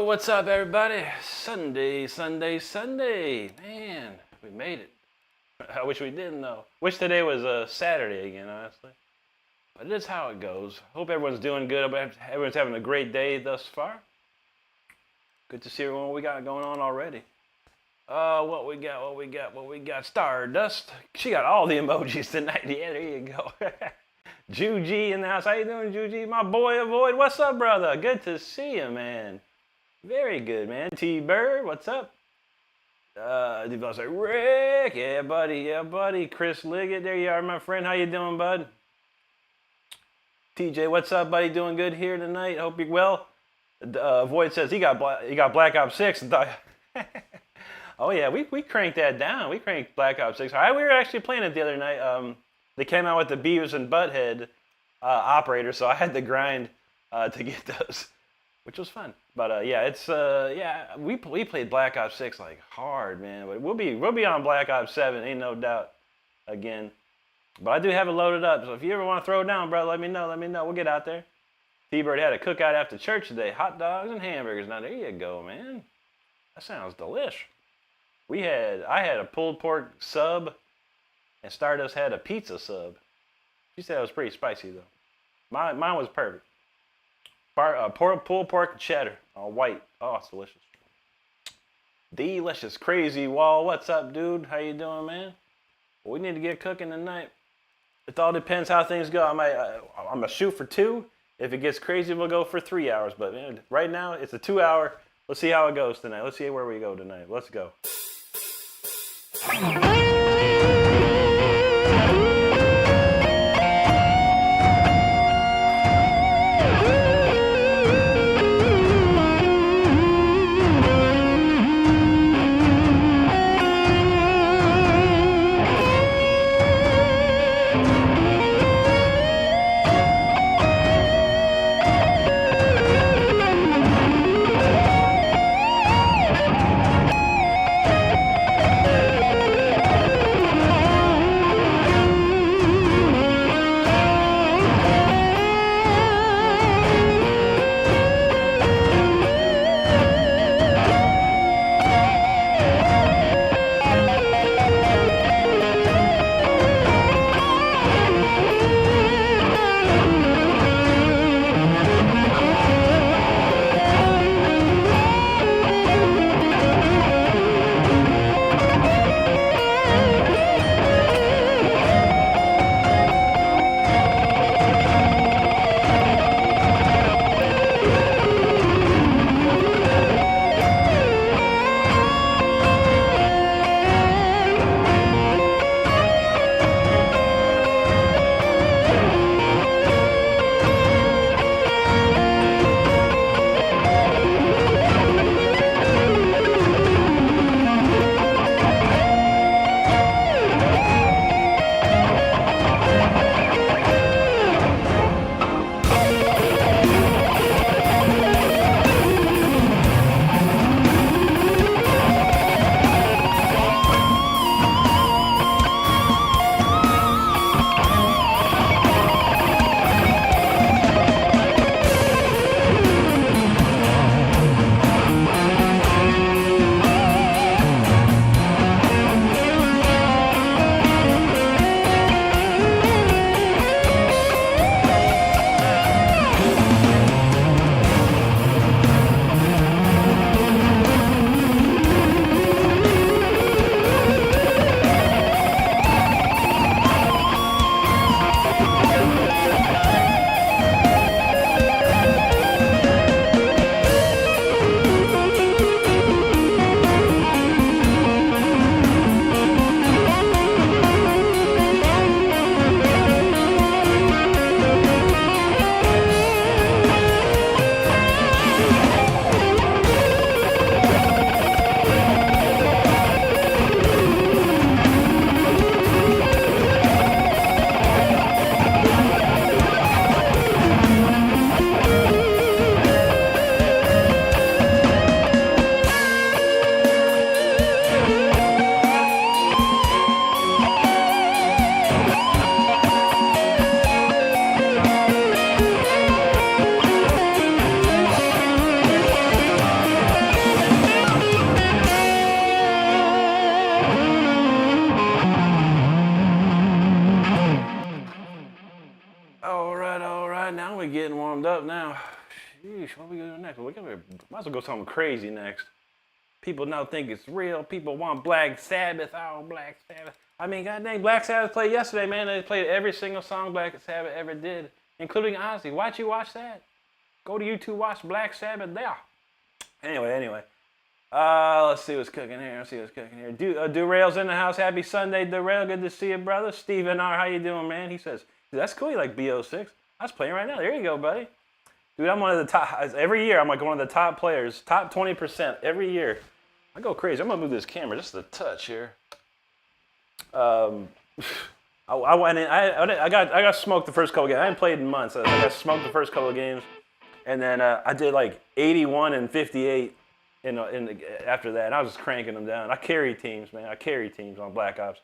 what's up, everybody? Sunday. Man, we made it. I wish we didn't, though. Wish today was Saturday again, honestly. But it is how it goes. Hope everyone's doing good. Everyone's having a great day thus far. Good to see everyone. What we got going on already. What we got? Stardust. She got all the emojis tonight. Yeah, there you go. Juji in the house. How you doing, Juji? My boy Avoid. What's up, brother? Good to see you, man. Very good, man. T-Bird, what's up? Develops like, Rick. Yeah, buddy. Chris Liggett, there you are, my friend. How you doing, bud? TJ, what's up, buddy? Doing good here tonight. Hope you're well. Void says he got Black Ops 6. Oh yeah, we cranked that down. We cranked Black Ops 6. All right, we were actually playing it the other night. They came out with the Beavis and Butthead operator, so I had to grind to get those, which was fun. But we played Black Ops 6 like hard, man. But we'll be on Black Ops 7, ain't no doubt. Again, but I do have it loaded up. So if you ever want to throw it down, bro, let me know. We'll get out there. T-Bird had a cookout after church today. Hot dogs and hamburgers. Now there you go, man. That sounds delish. I had a pulled pork sub, and Stardust had a pizza sub. She said it was pretty spicy though. Mine was perfect. Pulled pork and cheddar, all white. Oh, it's delicious. Delicious. Crazy Wall, what's up, dude? How you doing, man? Well, we need to get cooking tonight. It all depends how things go. I'm gonna shoot for 2. If it gets crazy, we'll go for 3 hours. But man, right now, it's a 2-hour. Let's see how it goes tonight. Let's see where we go tonight. Let's go. All right. Now we're getting warmed up now. Sheesh, what are we gonna do next? Might as well go something crazy next. People now think it's real. People want Black Sabbath. Oh, Black Sabbath. I mean, goddamn, Black Sabbath played yesterday, man. They played every single song Black Sabbath ever did, including Ozzy. Why'd you watch that? Go to YouTube, watch Black Sabbath there. Anyway. Let's see what's cooking here. Durail's in the house. Happy Sunday, Durail. Good to see you, brother. Steven R., how you doing, man? He says, dude, that's cool. You like BO6. I was playing right now. There you go, buddy. Dude, I'm one of the top. Every year, I'm like one of the top players. Top 20% every year. I go crazy. I'm going to move this camera just a touch here. I got smoked the first couple games. I hadn't played in months. I got smoked the first couple of games. And then I did like 81 and 58 after that. And I was just cranking them down. I carry teams, man. I carry teams on Black Ops.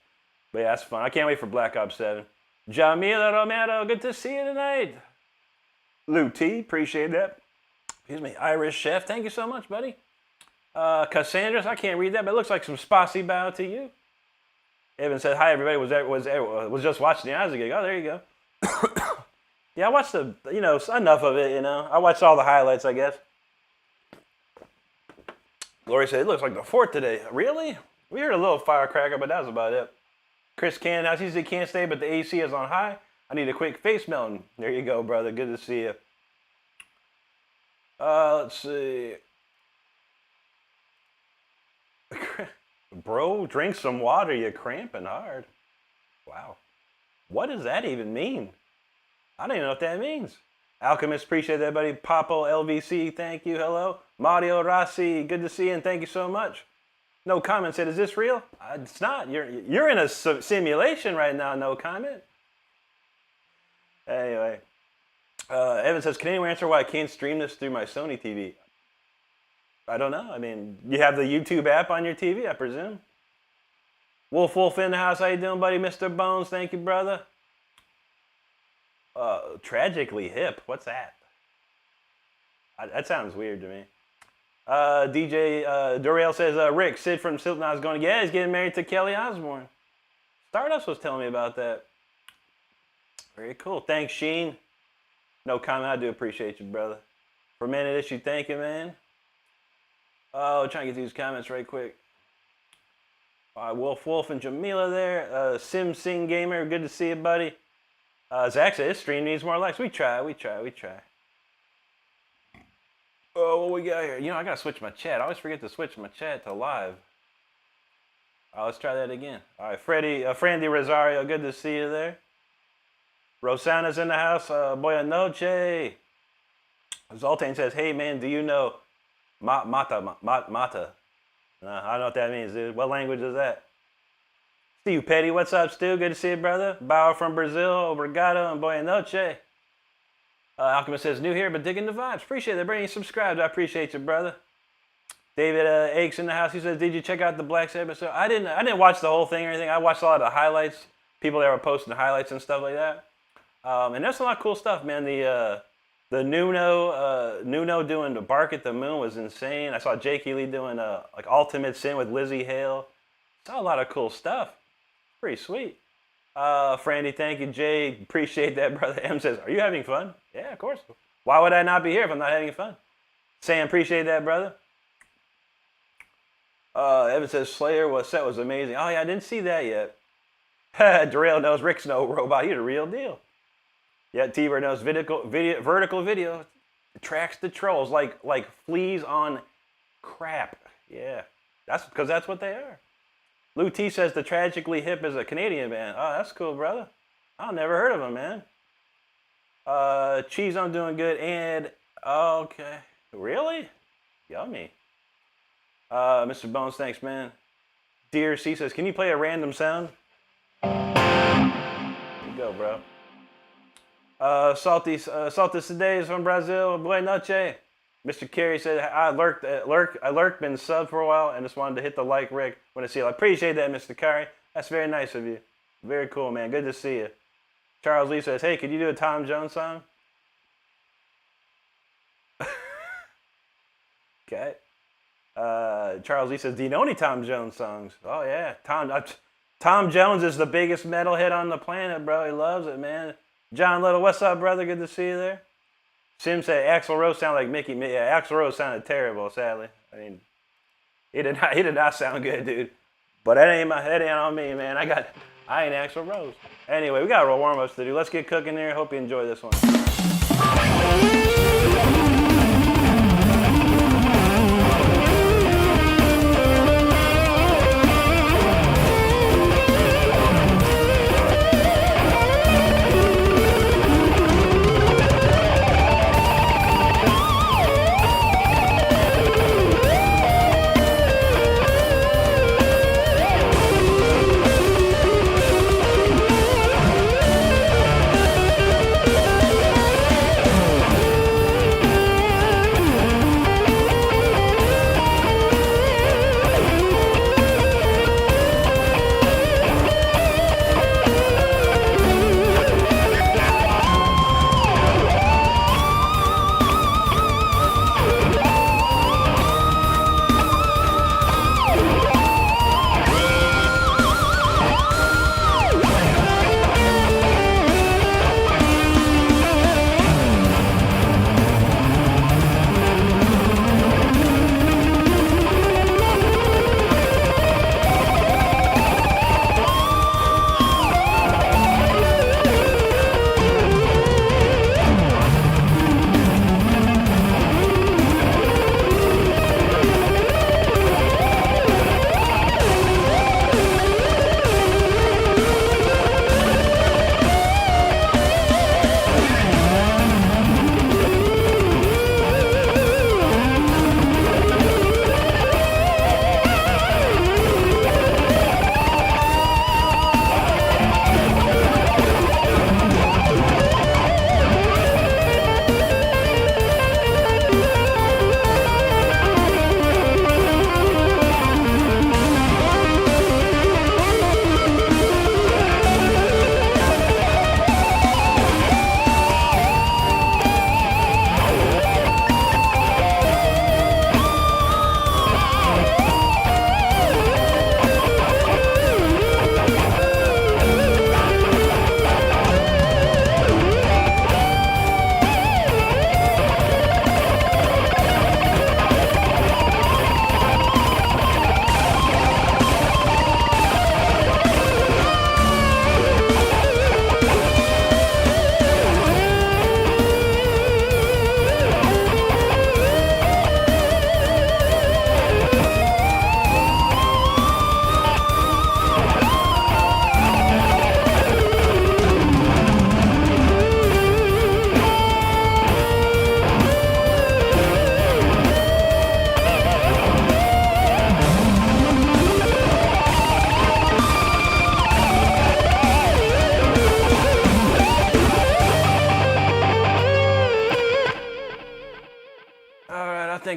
But yeah, that's fun. I can't wait for Black Ops 7. Jamila Romero, good to see you tonight. Lou T, appreciate that. Excuse me. Irish Chef, thank you so much, buddy. Cassandras, I can't read that, but it looks like some spicy bow to you. Evan said, hi, everybody. Was just watching the Ozzy gig. Oh, there you go. Yeah, I watched enough of it, I watched all the highlights, I guess. Lori said, it looks like the 4th today. Really? We heard a little firecracker, but that was about it. Chris Canhouse, he said he can't stay, but the AC is on high. I need a quick face melting. There you go, brother. Good to see you. Let's see. Bro, drink some water. You're cramping hard. Wow. What does that even mean? I don't even know what that means. Alchemist, appreciate that, buddy. Papo LVC, thank you. Hello. Mario Rossi, good to see you, and thank you so much. No comment said, is this real? It's not. You're in a simulation right now, no comment. Anyway. Evan says, can anyone answer why I can't stream this through my Sony TV? I don't know. I mean, you have the YouTube app on your TV, I presume. Wolf in the house. How you doing, buddy? Mr. Bones, thank you, brother. Tragically hip. What's that? That sounds weird to me. DJ Durail says, Rick, Sid from Slipknot is going, yeah, he's getting married to Kelly Osbourne. Stardust was telling me about that. Very cool. Thanks, Sheen. No comment. I do appreciate you, brother. For minute issue, thank you, man. Oh, trying to get these comments right quick. All right, Wolf and Jamila there. Sim Sing Gamer, good to see you, buddy. Zach said his stream needs more likes. We try. Oh, what we got here? I gotta switch my chat. I always forget to switch my chat to live. All right, let's try that again. All right, Frandy Rosario, good to see you there. Rosana's in the house. Buenas noche. Zoltan says, hey, man, do you know Mata? I don't know what that means, dude. What language is that? Steve Petty, what's up, Stu? Good to see you, brother. Bauer from Brazil, obrigado, and buenas noche. Alchemist says, new here, but digging the vibes. Appreciate it. Bringing subscribed. I appreciate you, brother. David Aches in the house. He says, did you check out the Black Sabbath episode? I didn't watch the whole thing or anything. I watched a lot of the highlights. People that were posting highlights and stuff like that. And there's a lot of cool stuff, man. The Nuno doing the Bark at the Moon was insane. I saw Jake Ely doing like Ultimate Sin with Lizzie Hale. Saw a lot of cool stuff. Pretty sweet. Frandy, thank you. Jay, appreciate that, brother. M says, are you having fun? Yeah, of course. Why would I not be here if I'm not having fun? Sam, appreciate that, brother. Evan says, Slayer set was amazing. Oh, yeah, I didn't see that yet. Darrell knows Rick's no robot. He's a real deal. Yeah, T-Bird knows vertical video tracks the trolls like fleas on crap. Yeah, that's because that's what they are. Lou T says the Tragically Hip is a Canadian band. Oh, that's cool, brother. I've never heard of them, man. Cheese, I'm doing good. And, okay. Really? Yummy. Mr. Bones, thanks, man. Dear C says, can you play a random sound? There you go, bro. Salty Sedez from Brazil. Boa noche. Mr. Carey said, I lurked been subbed for a while and just wanted to hit the like, Rick, when I see you. I appreciate that, Mr. Carey. That's very nice of you. Very cool, man. Good to see you. Charles Lee says, hey, could you do a Tom Jones song? Okay. Charles Lee says, do you know any Tom Jones songs? Oh, yeah. Tom Jones is the biggest metalhead on the planet, bro. He loves it, man. John Little, what's up, brother? Good to see you there. Sim said Axl Rose sounded like Mickey. Yeah, Axl Rose sounded terrible, sadly. I mean, he did not sound good, dude. But that ain't on me, man. I ain't Axl Rose. Anyway, we got warm-ups to do. Let's get cooking here. Hope you enjoy this one.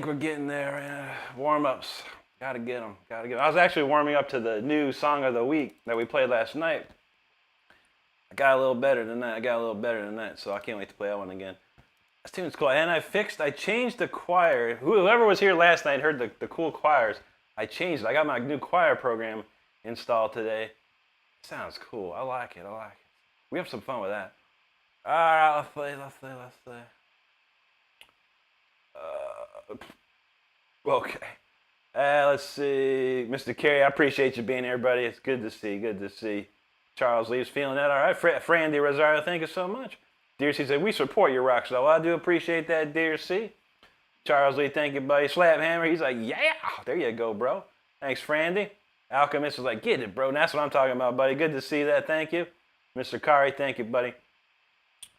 We're getting there. Warm-ups. Gotta get them. I was actually warming up to the new song of the week that we played last night. I got a little better than that, so I can't wait to play that one again. This tune's cool. And I changed the choir. Whoever was here last night heard the cool choirs. I changed it. I got my new choir program installed today. Sounds cool. I like it. We have some fun with that. All right, let's play. Okay. Let's see. Mr. Carey, I appreciate you being here, buddy. It's good to see. Charles Lee's feeling that all right. Frandy Rosario, thank you so much. Dear C said, we support your rock show. I do appreciate that, dear C. Charles Lee, thank you, buddy. Slap Hammer, he's like, yeah. There you go, bro. Thanks, Frandy. Alchemist is like, get it, bro. And that's what I'm talking about, buddy. Good to see that. Thank you. Mr. Kari, thank you, buddy.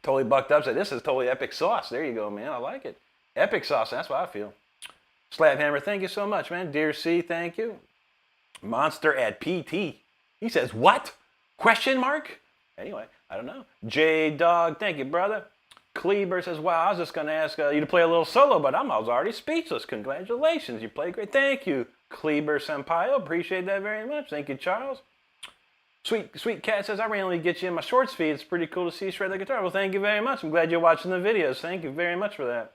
Totally bucked up. Said, this is totally epic sauce. There you go, man. I like it. Epic sauce. That's what I feel. Slap Hammer, thank you so much, man. Dear C, thank you. Monster at PT. He says, what? Question mark? Anyway, I don't know. J Dog, thank you, brother. Kleber says, wow, I was just going to ask you to play a little solo, but I was already speechless. Congratulations. You played great. Thank you, Kleber Sampaio. Appreciate that very much. Thank you, Charles. Sweet Cat says, I randomly get you in my shorts feed. It's pretty cool to see you shred the guitar. Well, thank you very much. I'm glad you're watching the videos. Thank you very much for that.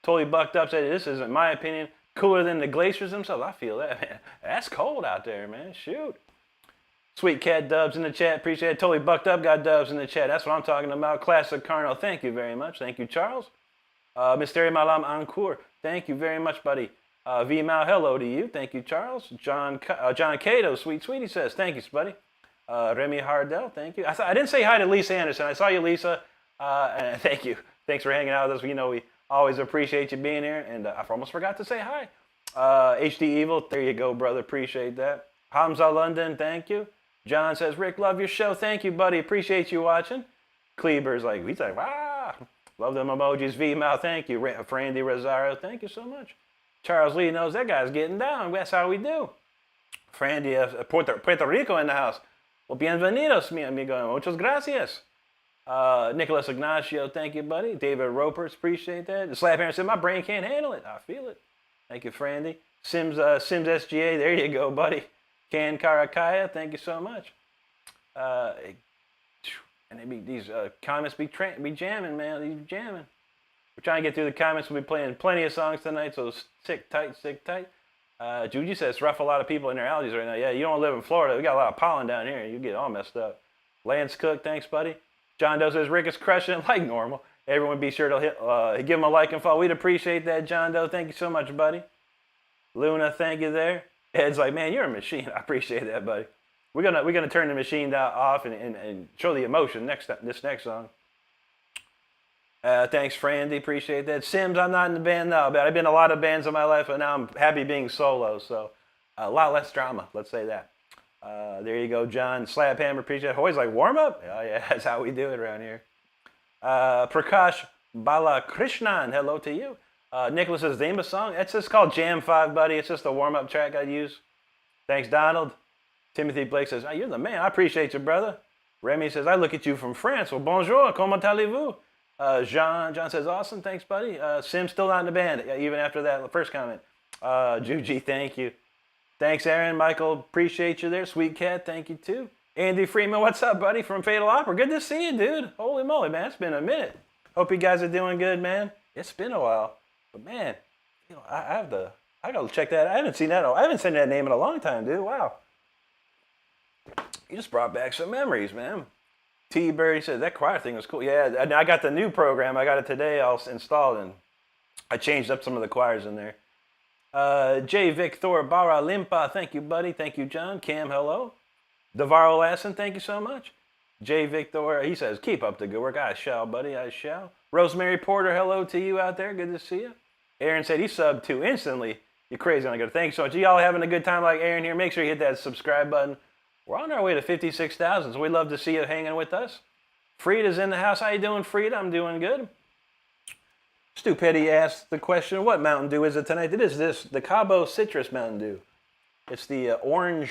Totally bucked up said, this is, in my opinion, cooler than the glaciers themselves. I feel that, man. That's cold out there, man. Shoot. Sweet Cat Dubs in the chat. Appreciate it. Totally bucked up. Got Dubs in the chat. That's what I'm talking about. Classic Carno. Thank you very much. Thank you, Charles. Mystery Malam Ancour. Thank you very much, buddy. V Mal, hello to you. Thank you, Charles. John Cato, sweet sweetie says, thank you, buddy. Remy Hardell, thank you. I didn't say hi to Lisa Anderson. I saw you, Lisa. And thank you. Thanks for hanging out with us. You know, we always appreciate you being here. And I almost forgot to say hi. HD Evil, there you go, brother. Appreciate that. Hamza London, thank you. John says, Rick, love your show. Thank you, buddy. Appreciate you watching. Kleber's like, he's like, wow. Love them emojis. V Mal, thank you. Frandy Rosario, thank you so much. Charles Lee knows that guy's getting down. That's how we do. Frandy, Puerto Rico in the house. Well, bienvenidos, mi amigo. Muchas gracias. Nicholas Ignacio, thank you, buddy. David Ropers, appreciate that. The Slap Aaron said, my brain can't handle it. I feel it. Thank you, Frandy. Sims SGA, there you go, buddy. Can Karakaya, thank you so much. And these comments be jamming, man. These jamming. We're trying to get through the comments. We'll be playing plenty of songs tonight, so stick tight, stick tight. Juju says it's rough a lot of people in their allergies right now. Yeah, you don't live in Florida. We got a lot of pollen down here. You get all messed up. Lance Cook, thanks, buddy. John Doe says Rick is crushing it like normal. Everyone be sure to give him a like and follow. We'd appreciate that, John Doe. Thank you so much, buddy. Luna, thank you there. Ed's like, man, you're a machine. I appreciate that, buddy. We're gonna turn the machine off and show the emotion this next song. Thanks, Frandy. Appreciate that. Sims, I'm not in the band now, but I've been in a lot of bands in my life, and now I'm happy being solo. So a lot less drama. Let's say that. There you go, John. Slap Hammer. Appreciate it. Always like warm up. Oh yeah, that's how we do it around here. Prakash Balakrishnan. Hello to you. Nicholas's Zimba song. It's just called Jam 5, buddy. It's just a warm up track I use. Thanks, Donald. Timothy Blake says, oh, you're the man. I appreciate you, brother. Remy says, I look at you from France. Well, bonjour. Comment allez-vous? John says, awesome. Thanks, buddy. Sim's still not in the band, even after that first comment. Juji, thank you. Thanks, Aaron. Michael, appreciate you there. Sweet Cat, thank you, too. Andy Freeman, what's up, buddy, from Fatal Opera? Good to see you, dude. Holy moly, man. It's been a minute. Hope you guys are doing good, man. It's been a while. But, man, you know, I got to check that. I haven't seen that name in a long time, dude. Wow. You just brought back some memories, man. T-Bird said that choir thing was cool. Yeah, and I got the new program. I got it today. I'll install it, and I changed up some of the choirs in there. J. Victor Barra Limpa, thank you, buddy. Thank you, John. Cam, hello. Devaro Lassen, thank you so much. J. Victor, he says, keep up the good work. I shall, buddy, I shall. Rosemary Porter, hello to you out there. Good to see you. Aaron said he subbed too instantly. You're crazy. I'm going to thank you so much. Y'all having a good time like Aaron here? Make sure you hit that subscribe button. We're on our way to 56,000, so we'd love to see you hanging with us. Frida's in the house. How you doing, Frida? I'm doing good. Stupidity asked the question, what Mountain Dew is it tonight? It is the Cabo Citrus Mountain Dew. It's the orange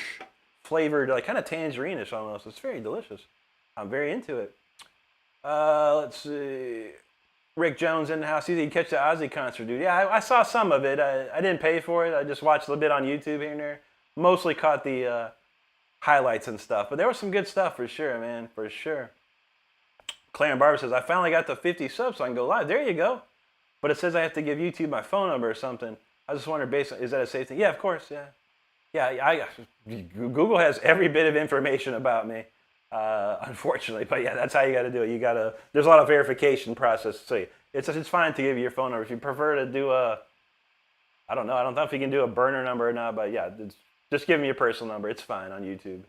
flavored, like kind of tangerine-ish almost. It's very delicious. I'm very into it. Let's see. Rick Jones in the house. He didn't catch the Ozzy concert, dude. Yeah, I saw some of it. I didn't pay for it. I just watched a little bit on YouTube here and there. Mostly caught the highlights and stuff. But there was some good stuff for sure, man. For sure. Clarence Barber says, I finally got the 50 subs so I can go live. There you go. But it says I have to give YouTube my phone number or something. I just wonder, is that a safe thing? Yeah, of course, yeah. Yeah, Google has every bit of information about me, unfortunately. But yeah, that's how you got to do it. There's a lot of verification process. So it's fine to give you your phone number. If you prefer to do I don't know if you can do a burner number or not, but yeah, just give me your personal number. It's fine on YouTube.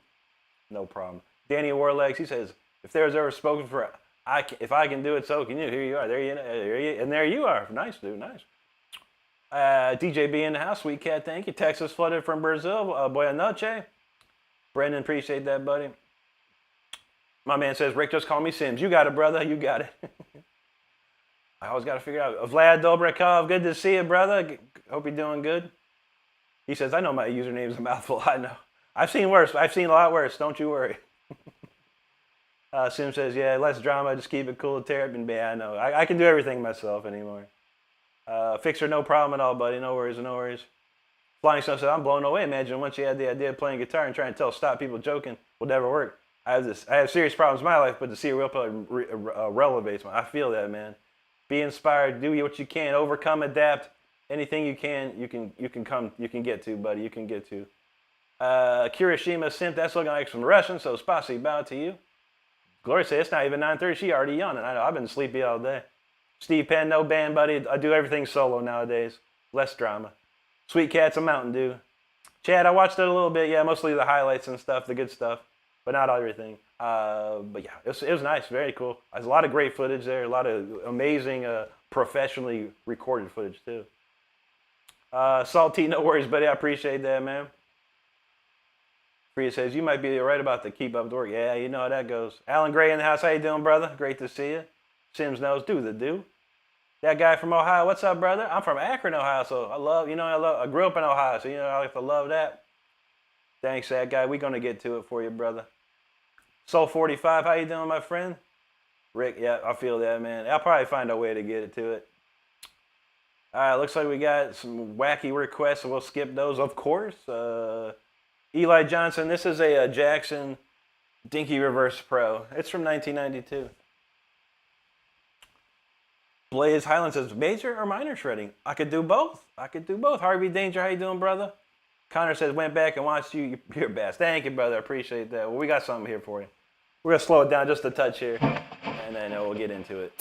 No problem. Danny Warlegs, he says, if there's ever spoken for, if I can do it, so can you. Here you are. There you are. Nice, dude. Nice. DJ B in the house. Sweet Cat, thank you. Texas flooded from Brazil. Boa noche. Brendan, appreciate that, buddy. My man says, Rick, just call me Sims. You got it, brother. You got it. I always got to figure out. Vlad Dobrakov, good to see you, brother. Hope you're doing good. He says, I know my username is a mouthful. I know. I've seen worse. I've seen a lot worse. Don't you worry. Sim says, yeah, less drama. Just keep it cool. Tear it. And I know. I can do everything myself anymore. Fixer, no problem at all, buddy. No worries, no worries. Flying Stone says, I'm blown away. Imagine once you had the idea of playing guitar and trying to stop people joking will never work. I have serious problems in my life, but to see a real player relevates me. I feel that, man. Be inspired. Do what you can. Overcome. Adapt. Anything you can get to, buddy. You can get to. Kirishima Synth, that's looking like some Russian, so spasibo to you. Gloria said it's not even 9:30. She already yawning. I know, I've been sleepy all day. Steve Penn, no band, buddy. I do everything solo nowadays. Less drama. Sweet Cat's a Mountain Dew. Chad, I watched it a little bit. Yeah, mostly the highlights and stuff, the good stuff, but not everything. But yeah, it was nice. Very cool. There's a lot of great footage there. A lot of amazing professionally recorded footage, too. Salty, no worries, buddy. I appreciate that, man. Priya says, you might be right about the keep up the work. Yeah, you know how that goes. Alan Gray in the house. How you doing, brother? Great to see you. Sims knows, do the do. That guy from Ohio, what's up, brother? I'm from Akron, Ohio, so I grew up in Ohio, so I like to love that. Thanks, that guy. We're going to get to it for you, brother. Soul 45, how you doing, my friend? Rick, yeah, I feel that, man. I'll probably find a way to get it to it. All right, looks like we got some wacky requests, so we'll skip those, of course. Eli Johnson, this is a Jackson Dinky Reverse Pro. It's from 1992. Blaze Highland says, major or minor shredding? I could do both. Harvey Danger, how you doing, brother? Connor says, went back and watched you. You're best. Thank you, brother. I appreciate that. Well, we got something here for you. We're going to slow it down just a touch here, and then we'll get into it.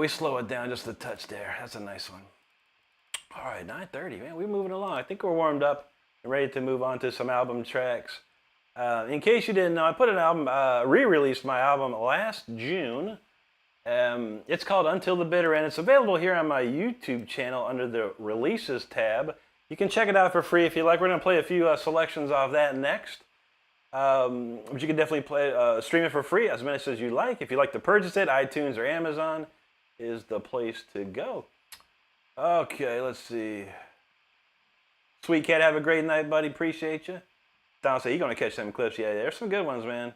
we slow it down just a touch there. That's a nice one. All right, 9:30, man. We're moving along. I think we're warmed up and ready to move on to some album tracks. In case you didn't know, I put an album, re-released my album last June. It's called Until the Bitter End. It's available here on my YouTube channel under the Releases tab. You can check it out for free if you like. We're going to play a few selections of that next. But you can definitely stream it for free as many as you like. If you like to purchase it, iTunes or Amazon is the place to go. Okay, let's see. Sweet Cat, have a great night, buddy. Appreciate you. Don said, you're going to catch some clips. Yeah, there's some good ones, man.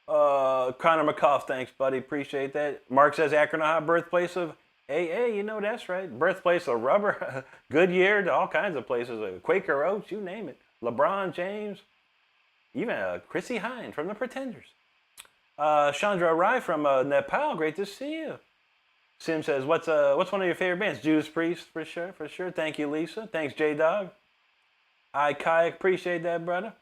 Connor McCoff, thanks, buddy. Appreciate that. Mark says, Akron, Ohio, birthplace of AA. You know that's right. Birthplace of rubber. Goodyear, all kinds of places. Quaker Oats, you name it. LeBron James. Even Chrissy Hine from the Pretenders. Chandra Rai from Nepal. Great to see you. Sim says, what's one of your favorite bands? Judas Priest, for sure. Thank you, Lisa. Thanks, J-Dog. Kayak, appreciate that, brother.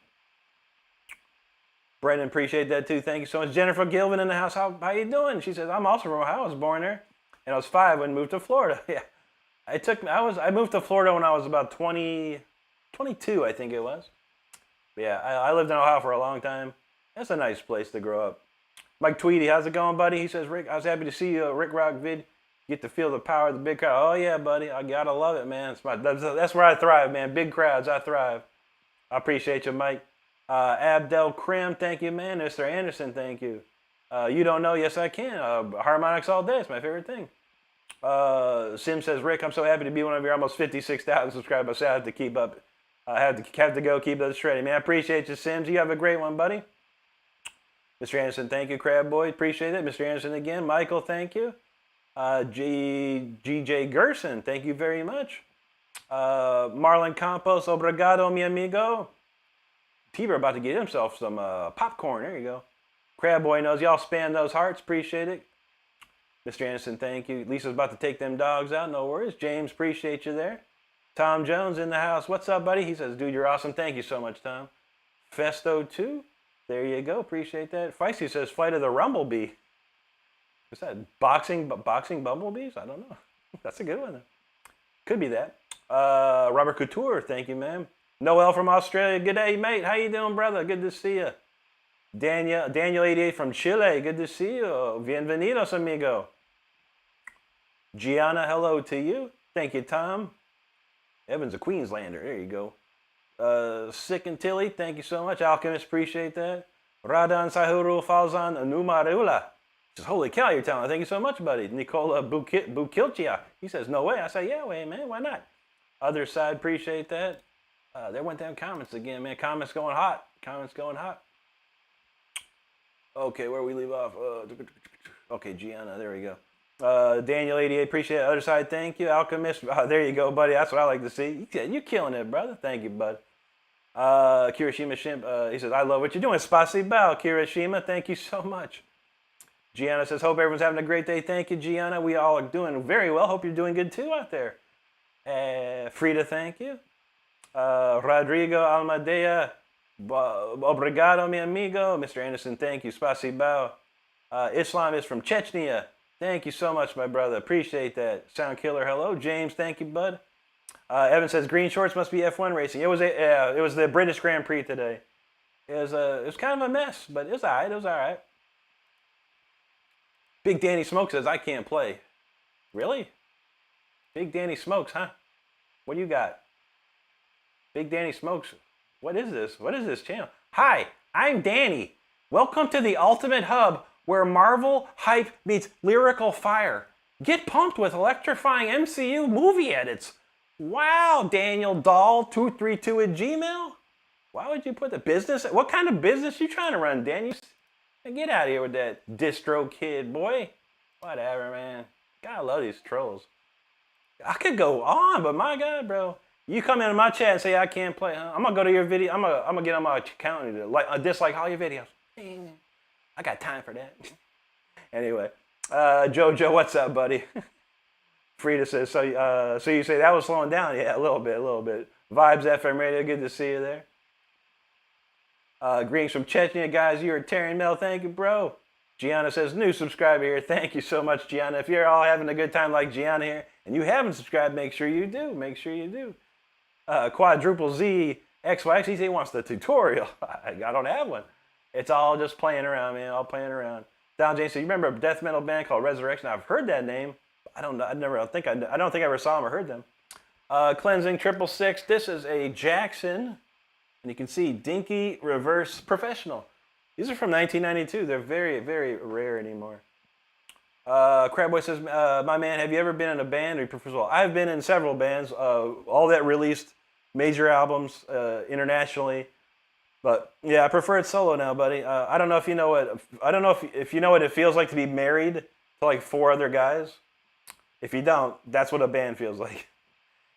Brendan, appreciate that too. Thank you so much. Jennifer Gilvin in the house. How you doing? She says, I'm also from Ohio. I was born there. And I was 5 when I moved to Florida. Yeah. I moved to Florida when I was about 22, I think it was. But yeah, I lived in Ohio for a long time. That's a nice place to grow up. Mike Tweedy, how's it going, buddy? He says, Rick, I was happy to see you Rick Rock vid. Get to feel the power of the big crowd. Oh yeah, buddy. I gotta love it, man. That's where I thrive, man. Big crowds, I thrive. I appreciate you, Mike. Abdel Krim, thank you, man. Mr. Anderson, thank you. You don't know? Yes, I can. Harmonics all day. It's my favorite thing. Sim says, Rick, I'm so happy to be one of your almost 56,000 subscribers. I have to keep up. I have to go keep those shredding, man. I appreciate you, Sims. You have a great one, buddy. Mr. Anderson, thank you, Crab Boy. Appreciate it. Mr. Anderson again. Michael, thank you. GJ Gerson, thank you very much. Marlon Campos, obrigado, mi amigo. Tiber about to get himself some popcorn. There you go. Crab Boy knows y'all spam those hearts. Appreciate it. Mr. Anderson, thank you. Lisa's about to take them dogs out. No worries. James, appreciate you there. Tom Jones in the house. What's up, buddy? He says, dude, you're awesome. Thank you so much, Tom. Festo 2. There you go. Appreciate that. Feisty says, Flight of the Rumblebee. What's that? Boxing bumblebees? I don't know. That's a good one. Could be that. Robert Couture, thank you, man. Noel from Australia. Good day, mate. How you doing, brother? Good to see you. Daniel 88 from Chile. Good to see you. Bienvenidos, amigo. Gianna, hello to you. Thank you, Tom. Evan's a Queenslander. There you go. Sick and Tilly, thank you so much. Alchemist, appreciate that. Radan Sahuru Falzan Numarula. Says, holy cow, you're talented. Thank you so much, buddy. Nicola Bukilchia. He says, no way. I say, yeah, way, man. Why not? Other side, appreciate that. There went down comments again, man. Comments going hot. Okay, where we leave off? Okay, Gianna, there we go. Daniel 88, appreciate it. Other side, thank you. Alchemist, there you go, buddy. That's what I like to see. You're killing it, brother. Thank you, bud. Kirishima Shimp, he says, I love what you're doing. Spasibo, Kirishima, thank you so much. Gianna says, hope everyone's having a great day. Thank you, Gianna. We all are doing very well. Hope you're doing good, too, out there. Frida, thank you. Rodrigo Almadea, obrigado, mi amigo. Mr. Anderson, thank you. Spasibo. Islam is from Chechnya. Thank you so much, my brother. Appreciate that. Sound Killer, hello. James, thank you, bud. Evan says, green shorts must be F1 racing. It was the British Grand Prix today. It was kind of a mess, but it was all right. Big Danny Smokes says, I can't play. Really? Big Danny Smokes, huh? What do you got? Big Danny Smokes. What is this? What is this channel? Hi, I'm Danny. Welcome to the ultimate hub where Marvel hype meets lyrical fire. Get pumped with electrifying MCU movie edits. Wow, Daniel Doll 232 at Gmail? Why would you put the business? What kind of business you trying to run, Daniel? Get out of here with that distro kid, boy. Whatever, man. God, I love these trolls. I could go on, but my God, bro. You come into my chat and say I can't play, huh? I'm going to go to your video. I'm gonna get on my account and dislike all your videos. I got time for that. Anyway, Jojo, what's up, buddy? Frida says, so you say that was slowing down? Yeah, a little bit. Vibes FM Radio, good to see you there. Greetings from Chechnya, guys. You're a Terran Mel. Thank you, bro. Gianna says, new subscriber here. Thank you so much, Gianna. If you're all having a good time like Gianna here and you haven't subscribed, make sure you do. Make sure you do. Quadruple Z XYX, he wants the tutorial. I don't have one. It's all just playing around, man. All playing around. Don James said, you remember a death metal band called Resurrection? I've heard that name. I don't think I ever saw them or heard them. Cleansing 666. This is a Jackson, and you can see Dinky Reverse Professional. These are from 1992. They're very, very rare anymore. Crabboy says, my man, have you ever been in a band or you prefer solo? I've been in several bands, all that released major albums internationally. But yeah, I prefer it solo now, buddy. I don't know if you know what. I don't know if you know what it feels like to be married to like 4 other guys. If you don't, that's what a band feels like.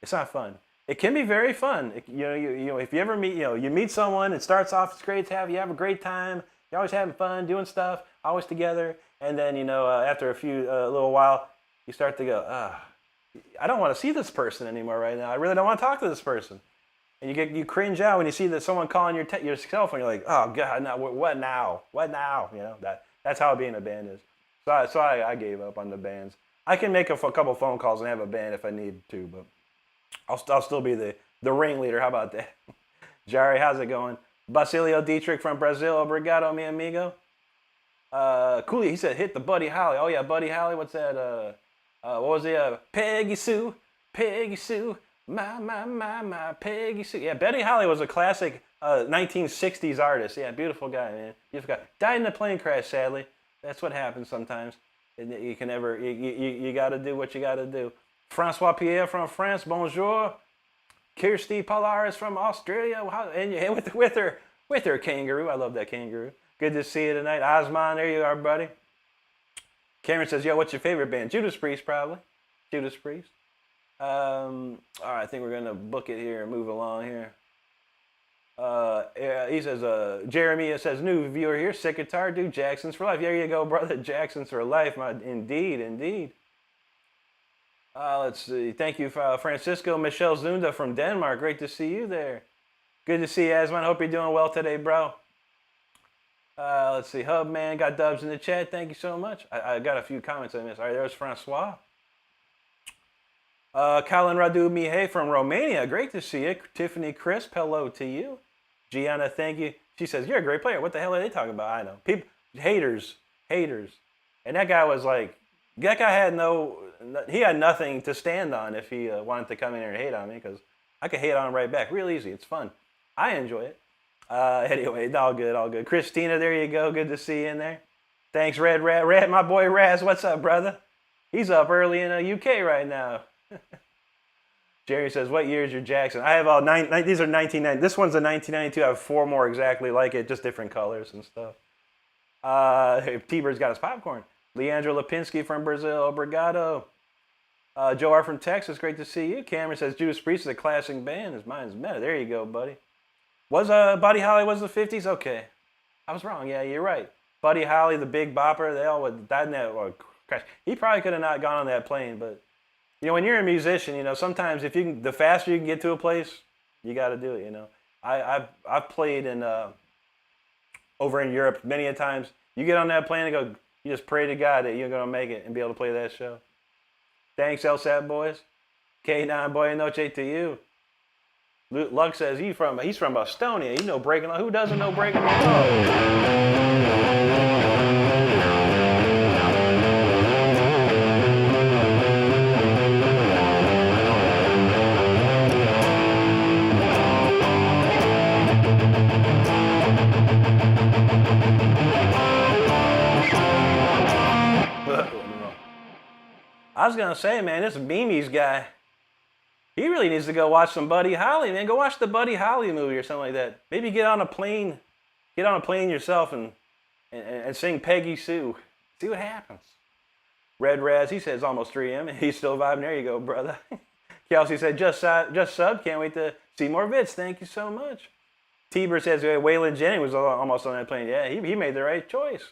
It's not fun. It can be very fun. You know, if you ever meet, you meet someone. It starts off, it's great to have. You have a great time. You're always having fun, doing stuff, always together. And then after a little while, you start to go, I don't want to see this person anymore right now. I really don't want to talk to this person. And you cringe out when you see that someone calling your cell phone. You're like, oh God, no, what now? What now? That's how being a band is. So I gave up on the bands. I can make a couple phone calls and have a band if I need to, but I'll still be the ringleader. How about that? Jari, how's it going? Basilio Dietrich from Brazil. Obrigado, mi amigo. Cooley, he said, hit the Buddy Holly. Oh yeah, Buddy Holly. What's that? What was it? Peggy Sue, my Peggy Sue. Yeah, Buddy Holly was a classic 1960s artist. Yeah, beautiful guy, man. Beautiful guy. Died in a plane crash, sadly. That's what happens sometimes. You can never. You got to do what you got to do. Francois Pierre from France. Bonjour. Kirsty Polaris from Australia. And with her kangaroo. I love that kangaroo. Good to see you tonight. Osman, there you are, buddy. Cameron says, yo, what's your favorite band? Judas Priest, probably. Judas Priest. All right, I think we're going to book it here and move along here. He says, Jeremy says, new viewer here, sick guitar, dude, Jackson's for life. There you go, brother. Jackson's for life. Indeed. Let's see. Thank you, Francisco Michelle Zunda from Denmark. Great to see you there. Good to see you, Asman. Hope you're doing well today, bro. Let's see. Hub Man got dubs in the chat. Thank you so much. I got a few comments I missed. All right, there's Francois. Colin Radu Mihe from Romania. Great to see you. Tiffany Crisp, hello to you. Gianna, thank you. She says, you're a great player. What the hell are they talking about? I know. People, haters. And that guy was like, that guy had he had nothing to stand on if he wanted to come in here and hate on me, because I could hate on him right back. Real easy. It's fun. I enjoy it. Anyway, all good. Christina, there you go. Good to see you in there. Thanks, Red, my boy Raz. What's up, brother? He's up early in the UK right now. Jerry says, what year is your Jackson? I have all these are 1990. This one's a 1992. I have 4 more exactly like it, just different colors and stuff. T-Bird's got his popcorn. Leandro Lipinski from Brazil. Obrigado. Joe R. from Texas. Great to see you. Cameron says, Judas Priest is a classic band. Mine's meta. There you go, buddy. Was Buddy Holly was the 50s? Okay. I was wrong. Yeah, you're right. Buddy Holly, the Big Bopper, they all died in that crash. He probably could have not gone on that plane, but when you're a musician, sometimes the faster you can get to a place, you got to do it. I've played over in Europe many a times. You get on that plane and go, you just pray to God that you're gonna make it and be able to play that show. Thanks, LSAT boys. K9 boy noche to you. Luck says he's from Estonia. You know breaking law. Who doesn't know breaking the law? I was gonna say, man, this Beamies guy, he really needs to go watch some Buddy Holly, man. Go watch the Buddy Holly movie or something like that. Maybe get on a plane yourself and sing Peggy Sue. See what happens. Red Raz, he says almost 3 a.m. He's still vibing. There you go, brother. Kelsey said just sub. Can't wait to see more vids. Thank you so much. T-Bird says Waylon Jennings was almost on that plane. Yeah, he made the right choice.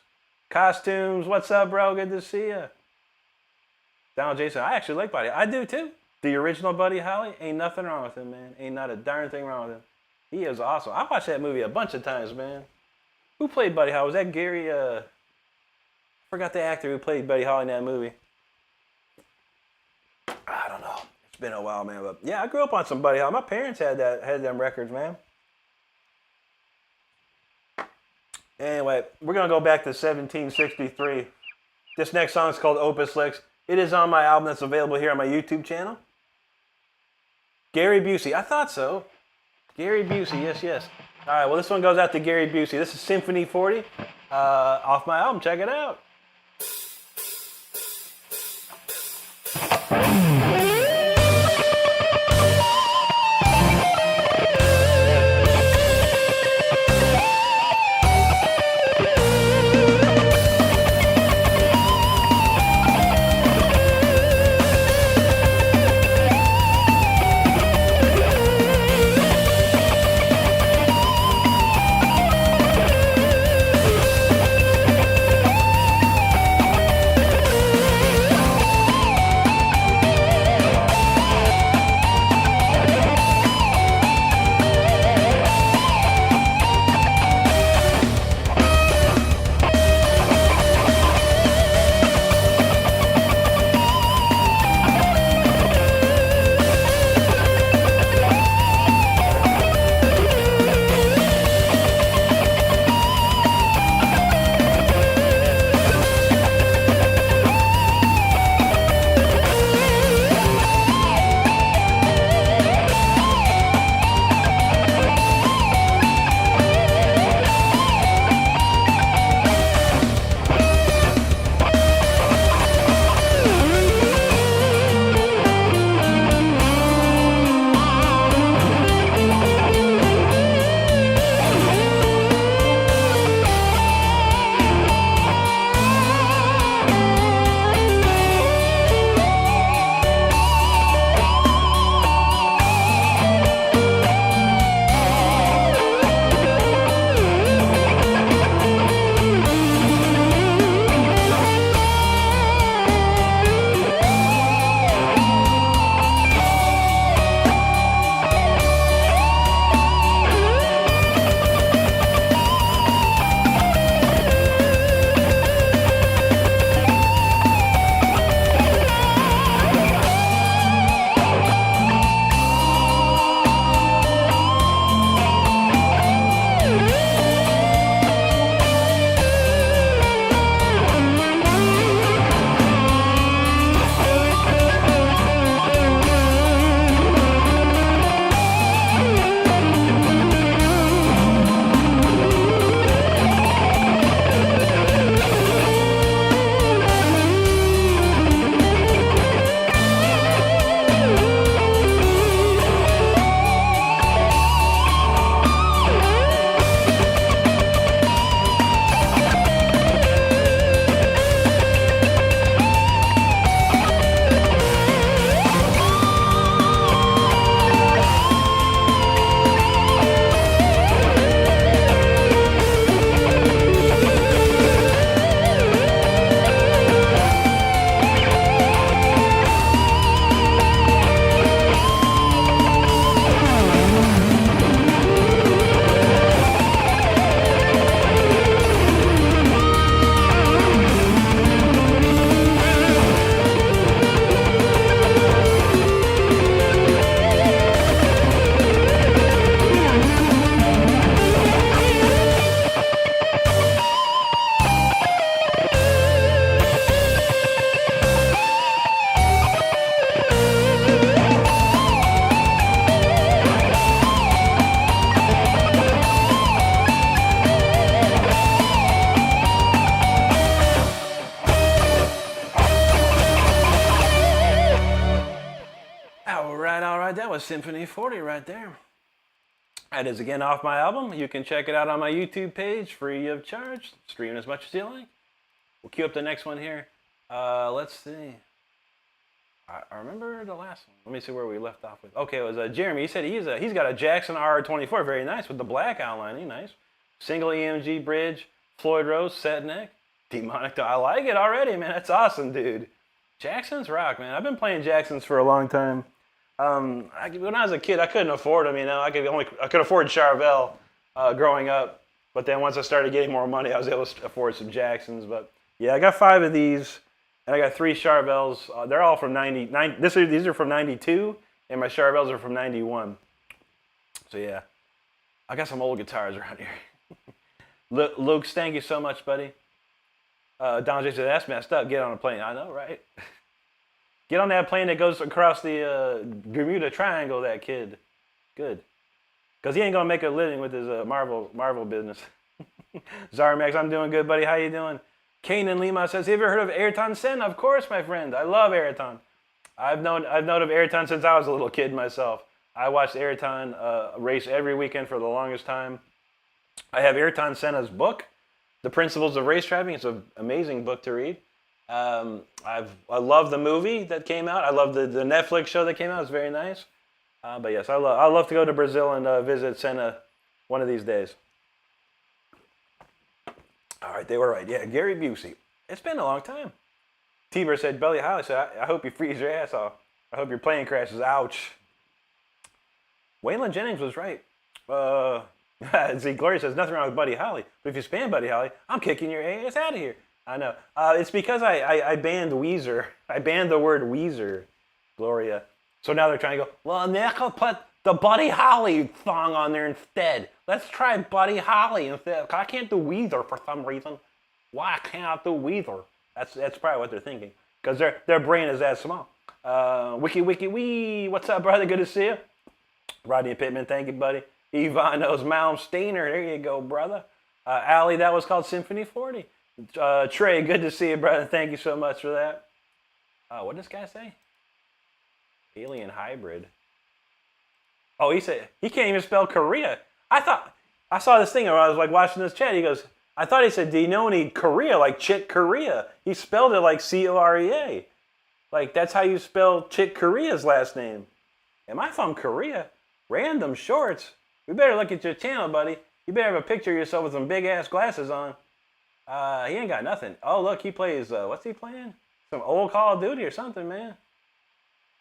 Costumes, what's up, bro? Good to see you. Donald Jason, I actually like Buddy. I do too. The original Buddy Holly, ain't nothing wrong with him, man. Ain't not a darn thing wrong with him. He is awesome. I watched that movie a bunch of times, man. Who played Buddy Holly? Was that Gary? Forgot the actor who played Buddy Holly in that movie. I don't know. It's been a while, man. But yeah, I grew up on some Buddy Holly. My parents had them records, man. Anyway, we're gonna go back to 1763. This next song is called Opus Licks. It is on my album that's available here on my YouTube channel. Gary Busey. I thought so. Gary Busey, yes. All right, well, this one goes out to Gary Busey. This is Symphony 40 off my album. Check it out. was Symphony 40 right there. That is again off my album. You can check it out on my YouTube page, free of charge. Stream as much as you like. We'll queue up the next one here. Let's see. I remember the last one. Let me see where we left off with. Okay, it was Jeremy. He said he's got a Jackson R24, very nice, with the black outlining, nice. Single EMG bridge, Floyd Rose, set neck, demonic. I like it already, man. That's awesome, dude. Jacksons rock, man. I've been playing Jacksons for a long time. When I was a kid, I couldn't afford them. You know, I could afford Charvel growing up, but then once I started getting more money, I was able to afford some Jacksons. But Yeah, I got 5 of these, and I got 3 Charvels. They're all from 99. These are from 92, and my Charvels are from 91. So yeah, I got some old guitars around here. Luke, thank you so much, buddy. Don J said, that's messed up. Get on a plane. I know, right? Get on that plane that goes across the Bermuda Triangle, that kid. Good. Because he ain't going to make a living with his Marvel business. Zarmax, I'm doing good, buddy. How you doing? Kanan Lima says, have you ever heard of Ayrton Senna? Of course, my friend. I love Ayrton. I've known of Ayrton since I was a little kid myself. I watched Ayrton race every weekend for the longest time. I have Ayrton Senna's book, The Principles of Race Driving. It's an amazing book to read. I love the movie that came out. I love the Netflix show that came out. It's very nice. But yes, I love to go to Brazil and visit Senna one of these days. All right, they were right. Yeah, Gary Busey. It's been a long time. T-Bird said, Belly Holly said, I hope you freeze your ass off. I hope your plane crashes. Ouch. Waylon Jennings was right. See, Gloria says, nothing wrong with Buddy Holly. But if you spam Buddy Holly, I'm kicking your ass out of here. I know. It's because I banned Weezer. I banned the word Weezer, Gloria. So now they're trying to go, well, Nick will put the Buddy Holly song on there instead. Let's try Buddy Holly instead. I can't do Weezer for some reason. Why can't I do Weezer? That's probably what they're thinking. Because their brain is that small. Wiki, what's up, brother? Good to see you. Rodney Pittman, thank you, buddy. Yvonne knows Malm Steiner. There you go, brother. Allie, that was called Symphony 40. Trey, good to see you, brother. Thank you so much for that. What did this guy say? Alien hybrid. Oh, he said he can't even spell Korea. I saw this thing when I was like watching this chat. He goes, I thought he said, do you know any Korea, like Chick Korea? He spelled it like Corea. Like that's how you spell Chick Korea's last name. Am I from Korea? Random Shorts. We better look at your channel, buddy. You better have a picture of yourself with some big ass glasses on. He ain't got nothing. Oh, look, he plays, what's he playing? Some old Call of Duty or something, man.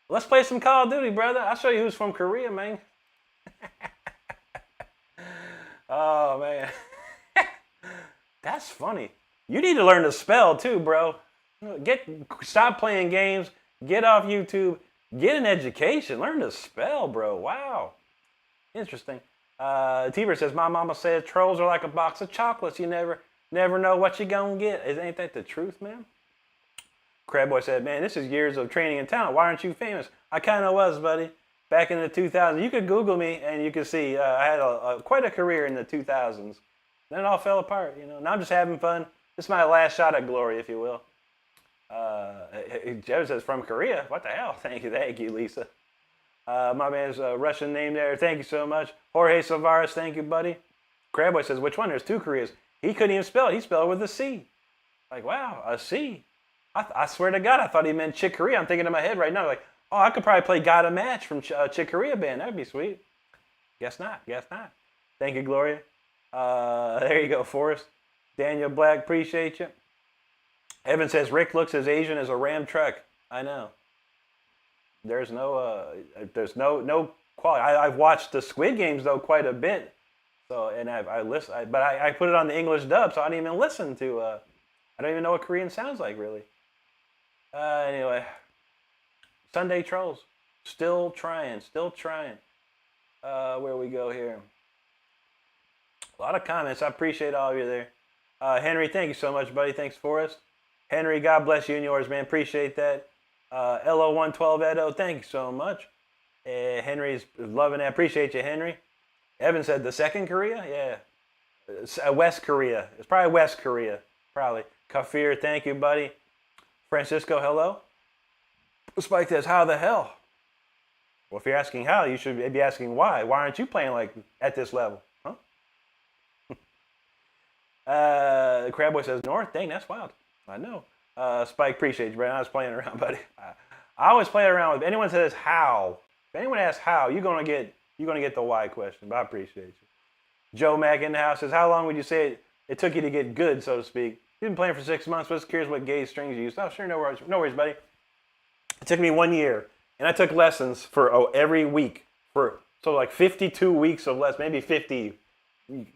Let's play some Call of Duty, brother. I'll show you who's from Korea, man. Oh, man. That's funny. You need to learn to spell, too, bro. Stop playing games. Get off YouTube. Get an education. Learn to spell, bro. Wow. Interesting. T-Bird says, my mama says trolls are like a box of chocolates. You never know what you're going to get. Ain't that the truth, man? Crabboy said, man, this is years of training and talent. Why aren't you famous? I kind of was, buddy. Back in the 2000s. You could Google me and you could see I had quite a career in the 2000s. Then it all fell apart, you know. Now I'm just having fun. This is my last shot at glory, if you will. Joe says, from Korea? What the hell? Thank you, Lisa. My man's Russian name there. Thank you so much. Jorge Salvares, thank you, buddy. Crabboy says, which one? There's 2 Koreas. He couldn't even spell it. He spelled it with a C. Like, wow, a C. I swear to God, I thought he meant Chick Corea. I'm thinking in my head right now, like, oh, I could probably play Got a Match from Chick Corea band. That'd be sweet. Guess not. Thank you, Gloria. There you go, Forrest. Daniel Black, appreciate you. Evan says, Rick looks as Asian as a Ram truck. I know. There's no quality. I've watched the Squid Games, though, quite a bit. So, and I listen, but I put it on the English dub, so I don't even listen to, I don't even know what Korean sounds like, really. Anyway, Sunday Trolls, still trying. Where we go here? A lot of comments. I appreciate all of you there. Henry, thank you so much, buddy. Thanks, Forrest. Henry, God bless you and yours, man. Appreciate that. LO112 Edo, thank you so much. Henry's loving it. Appreciate you, Henry. Evan said the second Korea? Yeah. West Korea. It's probably West Korea. Probably. Kafir, thank you, buddy. Francisco, hello. Spike says, how the hell? Well, if you're asking how, you should be asking why. Why aren't you playing like at this level? Huh? Crabboy says, North? Dang, that's wild. I know. Spike, appreciate you, Brandon. I was playing around, buddy. I always play around with anyone says how. If anyone asks how, you're gonna get the why question. But I appreciate you. Joe Mack in the house says, how long would you say it took you to get good, so to speak? You've been playing for 6 months. Just curious what gauge strings you used. Oh, sure, no worries, buddy. It took me 1 year, and I took lessons for every week so like 52 weeks of lessons, maybe 50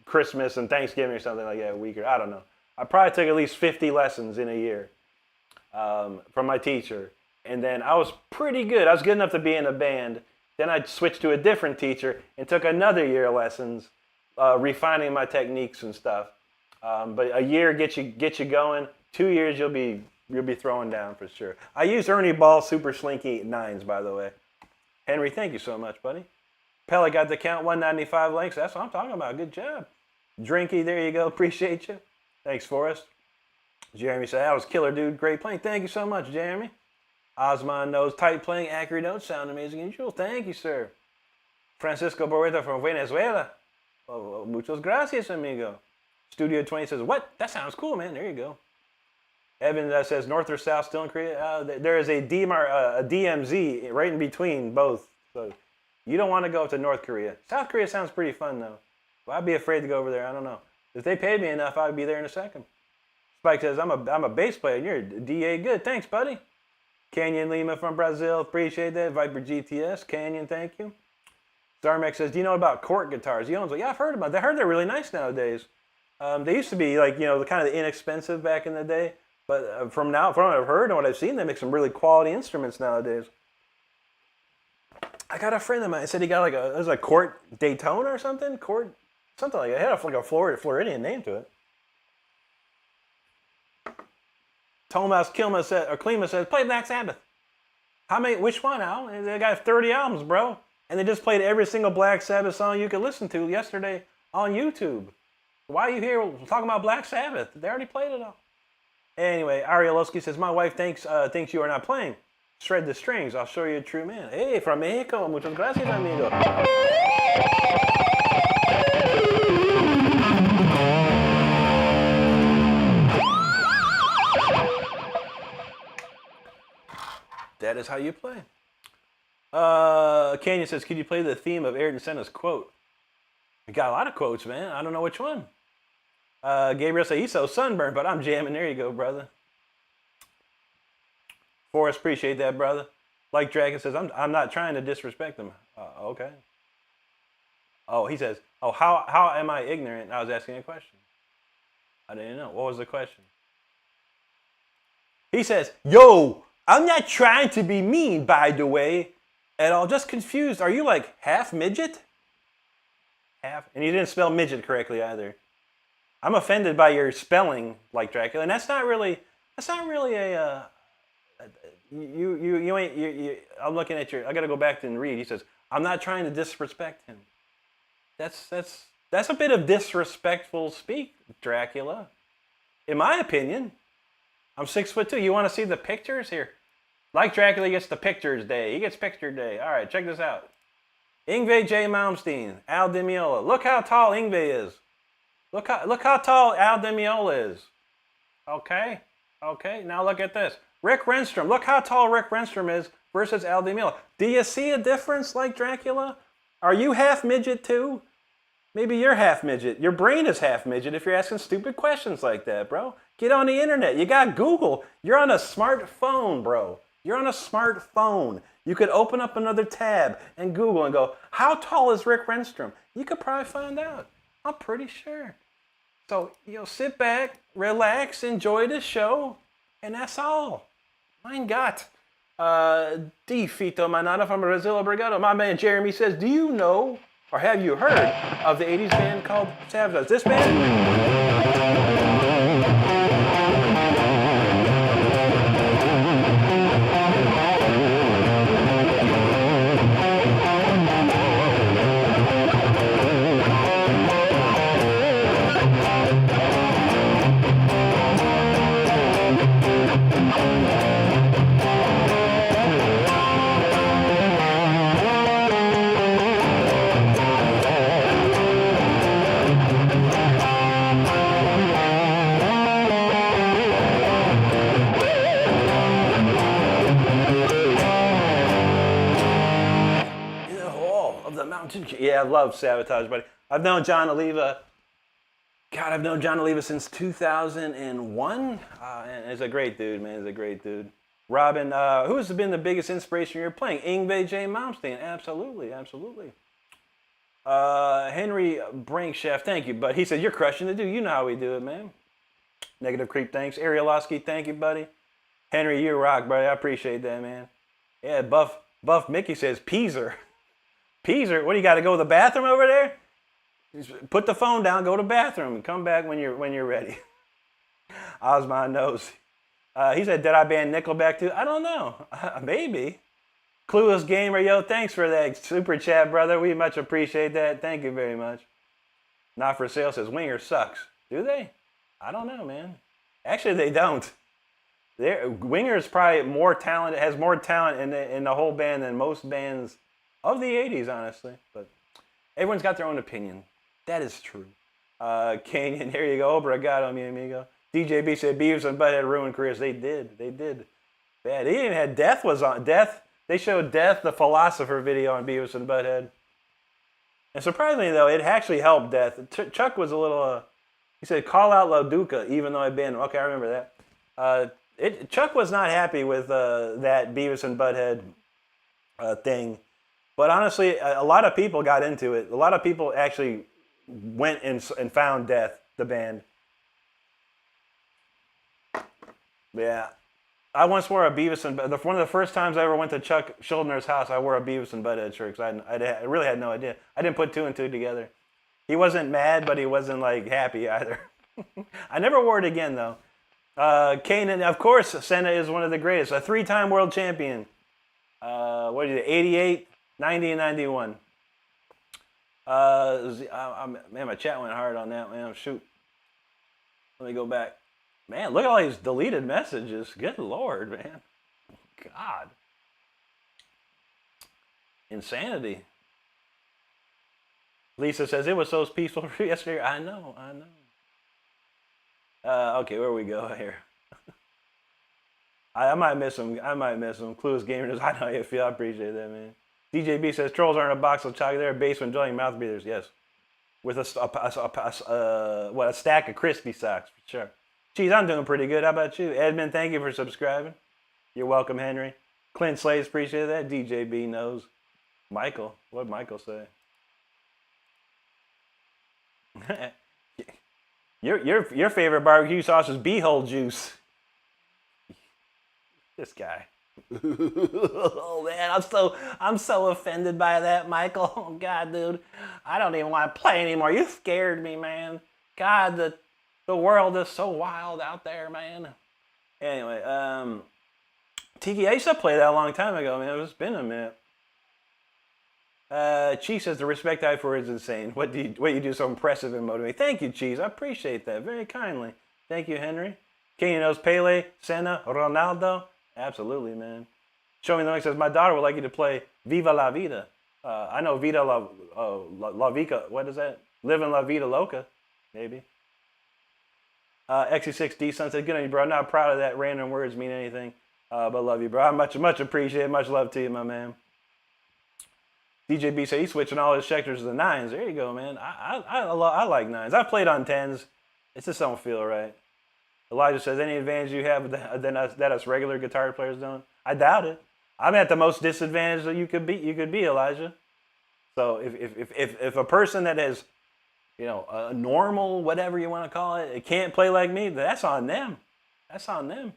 Christmas and Thanksgiving or something like that a week, or I don't know. I probably took at least 50 lessons in a year from my teacher. And then I was pretty good. I was good enough to be in a band. Then I switched to a different teacher and took another year of lessons, refining my techniques and stuff. But a year gets you going. 2 years you'll be throwing down for sure. I use Ernie Ball Super Slinky 9s, by the way. Henry, thank you so much, buddy. Pella got the count 195 likes. That's what I'm talking about. Good job. Drinky, there you go. Appreciate you. Thanks, Forrest. Jeremy said, that was killer, dude. Great playing. Thank you so much, Jeremy. Osman knows tight playing, accurate notes, sound amazing as usual. Thank you, sir. Francisco Borreta from Venezuela. Oh, muchas gracias, amigo. Studio 20 says, what? That sounds cool, man. There you go. Evan says, north or south still in Korea? There is a DMZ right in between both. So you don't want to go to North Korea. South Korea sounds pretty fun, though. Well, I'd be afraid to go over there. I don't know. If they paid me enough, I'd be there in a second. Spike says, I'm a bass player, and you're a DA. Good. Thanks, buddy. Canyon Lima from Brazil. Appreciate that. Viper GTS. Canyon, thank you. Starmex says, do you know about cork guitars? You know, yeah, I've heard about them. I heard they're really nice nowadays. They used to be like, the kind of inexpensive back in the day. But from what I've heard and what I've seen, they make some really quality instruments nowadays. I got a friend of mine. Said he got like it was a Court Daytona or something. Something like that. It had like a Floridian name to it. Tomas Klima says, play Black Sabbath. How many? Which one, Al? They got 30 albums, bro. And they just played every single Black Sabbath song you could listen to yesterday on YouTube. Why are you here talking about Black Sabbath? They already played it all. Anyway, Arielowski says, my wife thinks you are not playing. Shred the strings. I'll show you a true man. Hey, from Mexico. Muchas gracias, amigo. That is how you play. Canyon says, could you play the theme of Ayrton Senna's quote? We got a lot of quotes, man. I don't know which one. Gabriel says, he's so sunburned, but I'm jamming. There you go, brother. Forrest, appreciate that, brother. Like Dragon says, I'm not trying to disrespect him. Okay. Oh, he says, oh, how am I ignorant? I was asking a question. I didn't know. What was the question? He says, yo, I'm not trying to be mean, by the way, at all. Just confused. Are you like half midget? Half? And you didn't spell midget correctly either. I'm offended by your spelling, like Dracula, and that's not really a. You ain't. I'm looking at your. I got to go back and read. He says, I'm not trying to disrespect him. That's a bit of disrespectful speak, Dracula. In my opinion, I'm 6'2". You want to see the pictures here? Like Dracula gets the pictures day. He gets picture day. All right, check this out. Yngwie J. Malmsteen, Al Di Meola. Look how tall Yngwie is. Look how tall Al Di Meola is. Okay. Now look at this. Rick Renstrom. Look how tall Rick Renstrom is versus Al Di Meola. Do you see a difference, like Dracula? Are you half midget too? Maybe you're half midget. Your brain is half midget if you're asking stupid questions like that, bro. Get on the internet. You got Google. You're on a smartphone, bro. You're on a smartphone. You could open up another tab and Google and go, how tall is Rick Renstrom? You could probably find out. I'm pretty sure. So, sit back, relax, enjoy the show, and that's all. Mein Gott. D. Fito Manana from Brazil, obrigado. My man Jeremy says, do you know or have you heard of the 80s band called Savatage? This band? Yeah, I love Savatage, buddy. I've known John Oliva. God, I've known John Oliva since 2001. And he's a great dude, man. He's a great dude. Robin, who's been the biggest inspiration you're playing? Yngwie J. Malmsteen. Absolutely. Henry Brinkshaft, thank you, bud. He said, you're crushing it, dude. You know how we do it, man. Negative Creep, thanks. Arielowski, thank you, buddy. Henry, you rock, buddy. I appreciate that, man. Yeah, Buff Mickey says, Peaser. Peaser? What, do you got to go to the bathroom over there? Just put the phone down, go to the bathroom, and come back when you're ready. Osmond knows. He said, did I ban Nickelback too? I don't know. Maybe. Clueless Gamer, yo, thanks for that super chat, brother. We much appreciate that. Thank you very much. Not for Sale says, Winger sucks. Do they? I don't know, man. Actually, they don't. Winger is probably more talented, has more talent in the whole band than most bands of the 80s, honestly. But everyone's got their own opinion. That is true. Canyon, here you go. Obrigado, mi amigo. DJB said Beavis and Butthead ruined careers. They did. Bad. He even had Death was on. Death. They showed Death, the Philosopher video on Beavis and Butthead. And surprisingly, though, it actually helped Death. Chuck was a little, he said, call out Lo Duca, even though I banned him. Okay, I remember that. Chuck was not happy with that Beavis and Butthead thing. But honestly, a lot of people got into it. A lot of people actually went and found Death, the band. Yeah. I once wore a Beavis and Butthead. One of the first times I ever went to Chuck Schuldner's house, I wore a Beavis and Butthead shirt because I really had no idea. I didn't put two and two together. He wasn't mad, but he wasn't like happy either. I never wore it again though. Kanan, of course, Senna is one of the greatest. A three-time world champion. What did he do? 88, 90, and 91. Man, my chat went hard on that, man. Shoot. Let me go back. Man, look at all these deleted messages. Good Lord, man. God. Insanity. Lisa says, it was so peaceful yesterday. I know. Okay, where we go here? I might miss him. Clueless Gamer knows, I know how you feel. I appreciate that, man. DJB says, trolls aren't a box of chocolate. They're a base for enjoying mouth breathers. Yes. With a stack of crispy socks, for sure. Geez, I'm doing pretty good. How about you? Edmund, thank you for subscribing. You're welcome, Henry. Clint Slaves, appreciate that. DJB knows. Michael, what'd Michael say? Your favorite barbecue sauce is beehole juice. This guy. Oh man, I'm so offended by that, Michael. Oh God, dude, I don't even want to play anymore. You scared me, man. God, the world is so wild out there, man. Anyway, Tiki, I used to play that a long time ago, man. It's been a minute. Cheese says the respect I have for it is insane. What you do so impressive and motivating. Thank you, Cheese. I appreciate that very kindly. Thank you, Henry. Kenny knows Pele, Senna, Ronaldo. Absolutely, man. Show me the link says my daughter would like you to play Viva la Vida. I know Vida la Vica. What is that? Living la Vida Loca, maybe. XE6D Sun said, good on you, bro. I'm not proud of that random words mean anything, but love you, bro. I much appreciate. Much love to you, my man. DJB said he's switching all his sectors to the 9s. There you go, man. I like 9s. I've played on 10s. It just don't feel right. Elijah says, any advantage you have that us regular guitar players don't? I doubt it. I'm at the most disadvantage that you could be, Elijah. So if a person that is, a normal, whatever you want to call it can't play like me, that's on them. That's on them.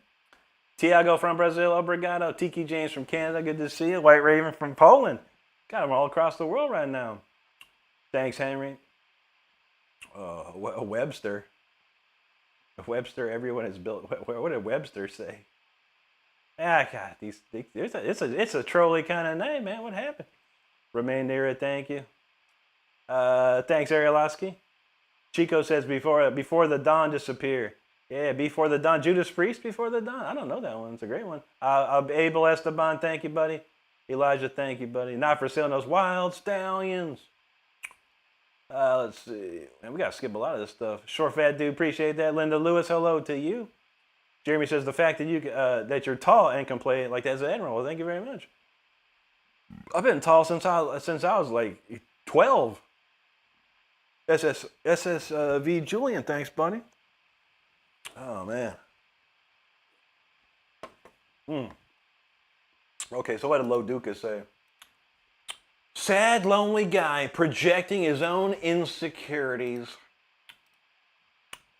Tiago from Brazil, obrigado. Tiki James from Canada, good to see you. White Raven from Poland. Got them all across the world right now. Thanks, Henry. Webster. Webster, everyone is built. What did Webster say? Ah, God, it's a trolly kind of name, man. What happened? Remain near it, thank you. Thanks, Arielowski. Chico says before the dawn disappear. Yeah, before the dawn. Judas Priest, before the dawn. I don't know that one. It's a great one. Abel Esteban, thank you, buddy. Elijah, thank you, buddy. Not for sale, those Wild Stallions. Let's see. Man, we got to skip a lot of this stuff. Short Fat Dude, appreciate that. Linda Lewis, hello to you. Jeremy says the fact that that you're tall and can play like that as an admiral. Well, thank you very much. I've been tall since I was like 12. SSV Julian, thanks, buddy. Oh man. Okay, so what did Lo Duca say? Sad, lonely guy projecting his own insecurities.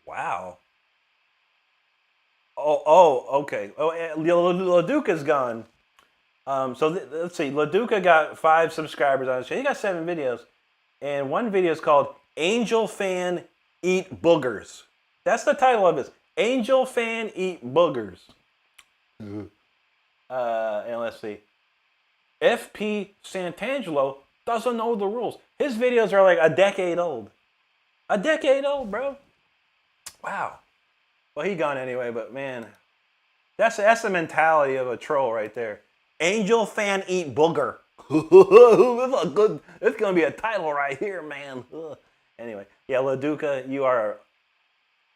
Wow. Okay. Oh, Laduca's gone. Let's see. Laduca got 5 subscribers on his channel. He got 7 videos, and one video is called "Angel Fan Eat Boogers." That's the title of it. Angel Fan Eat Boogers. And let's see. FP Santangelo doesn't know the rules. His videos are like a decade old. A decade old, bro. Wow. Well, he gone anyway, but man, that's the mentality of a troll right there. Angel Fan Eat Booger. It's gonna be a title right here, man. Anyway, yeah, Laduca, you are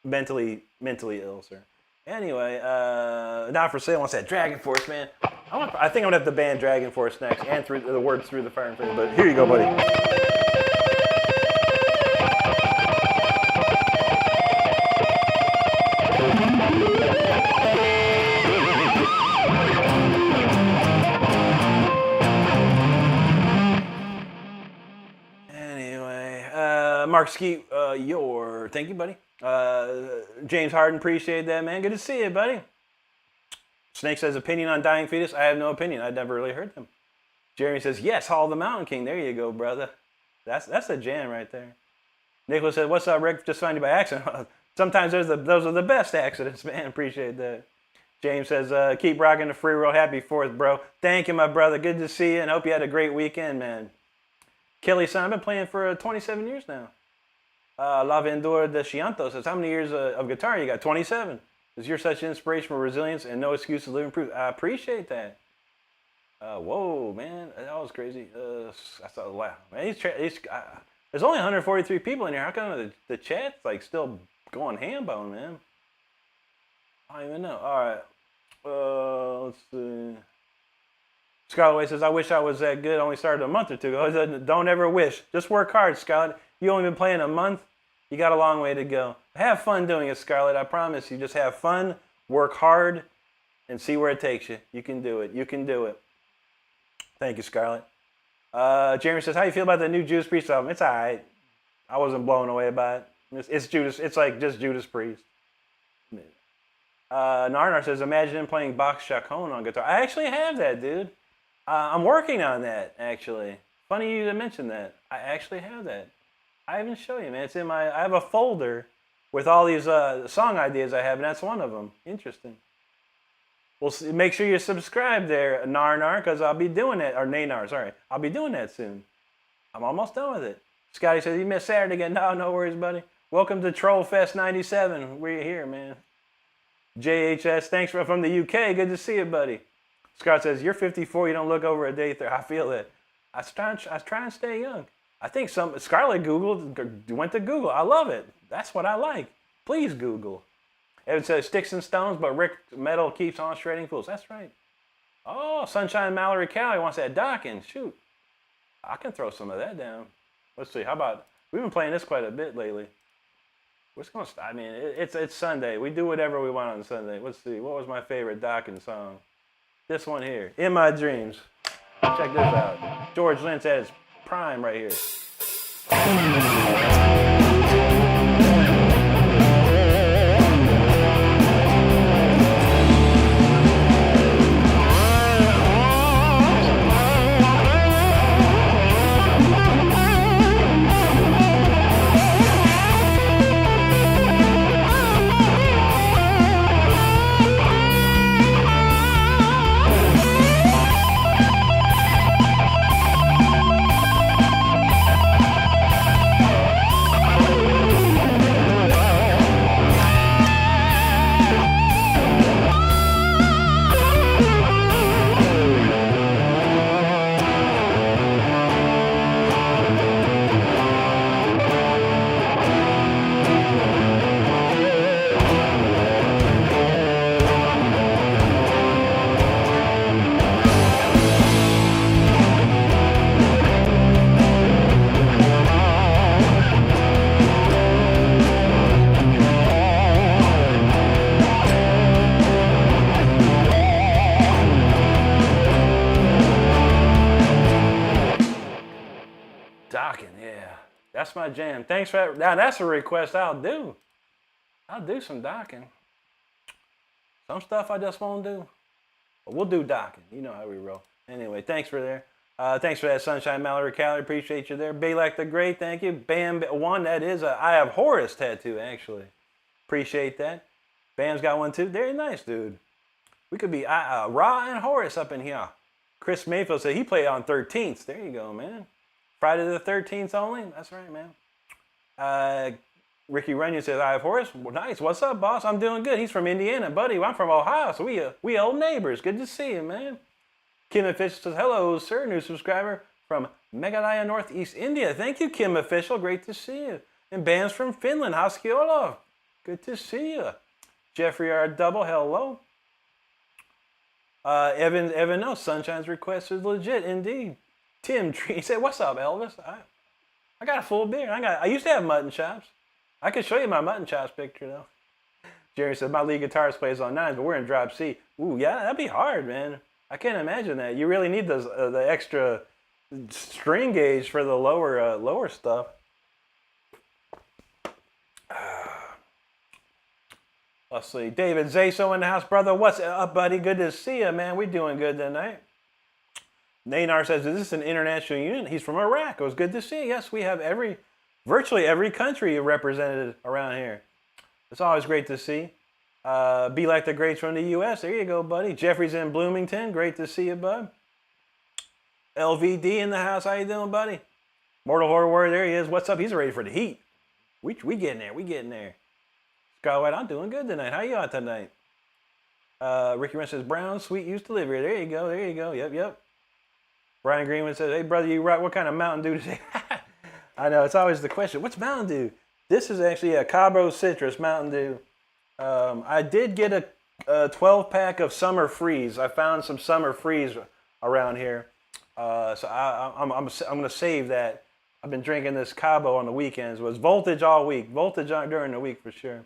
mentally ill, sir. Anyway, not for sale. Wants that Dragon Force, man. I think I'm gonna have to ban Dragon Force next, and through the words through the fire and flame. But here you go, buddy. Mark Skeet, thank you, buddy. James Harden, appreciate that, man. Good to see you, buddy. Snake says, opinion on dying fetus. I have no opinion. I've never really heard them. Jeremy says, yes, Hall of the Mountain King. There you go, brother. That's a jam right there. Nicholas said, what's up, Rick? Just found you by accident. Sometimes those are the best accidents, man. Appreciate that. James says, keep rocking the free roll. Happy 4th, bro. Thank you, my brother. Good to see you, and hope you had a great weekend, man. Kelly son, I've been playing for 27 years now. La Vendora de Chianto says, how many years of guitar you got? 27. Because you're such an inspiration for resilience and no excuses, live and prove. I appreciate that. Whoa, man, that was crazy. I thought, wow, man, there's only 143 people in here. How come the chat's like still going ham-bone, man? I don't even know. All right, let's see. Scarlet says, I wish I was that good. I only started a month or two ago. Don't ever wish. Just work hard, Scarlet. You only been playing a month. You got a long way to go. Have fun doing it, Scarlet. I promise you. Just have fun, work hard, and see where it takes you. You can do it. You can do it. Thank you, Scarlet. Jeremy says, how you feel about the new Judas Priest album? It's all right. I wasn't blown away by it. It's Judas. It's like just Judas Priest. Narnar says, imagine him playing Bach Chaconne on guitar. I actually have that, dude. I'm working on that, actually. Funny you to mention that. I actually have that. I even show you, man. It's in I have a folder with all these song ideas I have, and that's one of them. Interesting. Well, make sure you subscribe there, Narnar, because I'll be doing it. Or Naynar, sorry. I'll be doing that soon. I'm almost done with it. Scotty says, you missed Saturday again. No worries, buddy. Welcome to Troll Fest 97. We're here, man. JHS, thanks from the UK. Good to see you, buddy. Scott says, you're 54, you don't look over a day 30. I feel it. I was trying to stay young. I think Scarlett went to Google. I love it. That's what I like. Please Google. It says sticks and stones, but Rick Metal keeps on shredding fools. That's right. Oh, Sunshine Mallory Callie wants that docking. Shoot. I can throw some of that down. Let's see. How about, we've been playing this quite a bit lately. What's going to, I mean, it's Sunday. We do whatever we want on Sunday. Let's see. What was my favorite docking song? This one here, In My Dreams. Check this out. George Lynch at his prime right here. That's my jam. Thanks for that. Now that's a request I'll do. I'll do some docking. Some stuff I just won't do. But we'll do docking. You know how we roll. Anyway, thanks for there. Thanks for that, Sunshine Mallory Calorie. Appreciate you there. Baylak the Great, thank you. Bam, one, that is a I Have Horus tattoo, actually. Appreciate that. Bam's got one too. Very nice, dude. We could be Ra and Horus up in here. Chris Mayfield said he played on 13th. There you go, man. Friday the 13th only? That's right, man. Ricky Runyon says, I have Horus. Well, nice. What's up, boss? I'm doing good. He's from Indiana, buddy. I'm from Ohio, so we old neighbors. Good to see you, man. Kim Official says, hello, sir. New subscriber from Meghalaya, Northeast India. Thank you, Kim Official. Great to see you. And Bam's from Finland. Haskiola. Good to see you. Jeffrey R. Double, hello. Evan, no, Sunshine's request is legit, indeed. Tim Tree said, what's up, Elvis? I got a full beard. I used to have mutton chops. I can show you my mutton chops picture, though. Jerry said, my lead guitarist plays on 9s, but we're in drop C. Ooh, yeah, that'd be hard, man. I can't imagine that. You really need the extra string gauge for the lower stuff. Let's see. David Zaso in the house, brother. What's up, buddy? Good to see you, man. We doing good tonight. Nanar says, is this an international unit? He's from Iraq. It was good to see you. Yes, we have virtually every country represented around here. It's always great to see. Be Like the Greats from the U.S. There you go, buddy. Jeffrey's in Bloomington. Great to see you, bud. LVD in the house. How you doing, buddy? Mortal Horror Warrior, there he is. What's up? He's ready for the heat. We getting there. We getting there. Scott White, I'm doing good tonight. How you on tonight? Ricky Wrench says, brown, sweet, used delivery. There you go. There you go. Yep. Brian Greenwood says, hey, brother, you right? What kind of Mountain Dew today? I know. It's always the question. What's Mountain Dew? This is actually a Cabo Citrus Mountain Dew. I did get a 12-pack of Summer Freeze. I found some Summer Freeze around here. So I'm going to save that. I've been drinking this Cabo on the weekends. It was voltage all week. Voltage during the week for sure.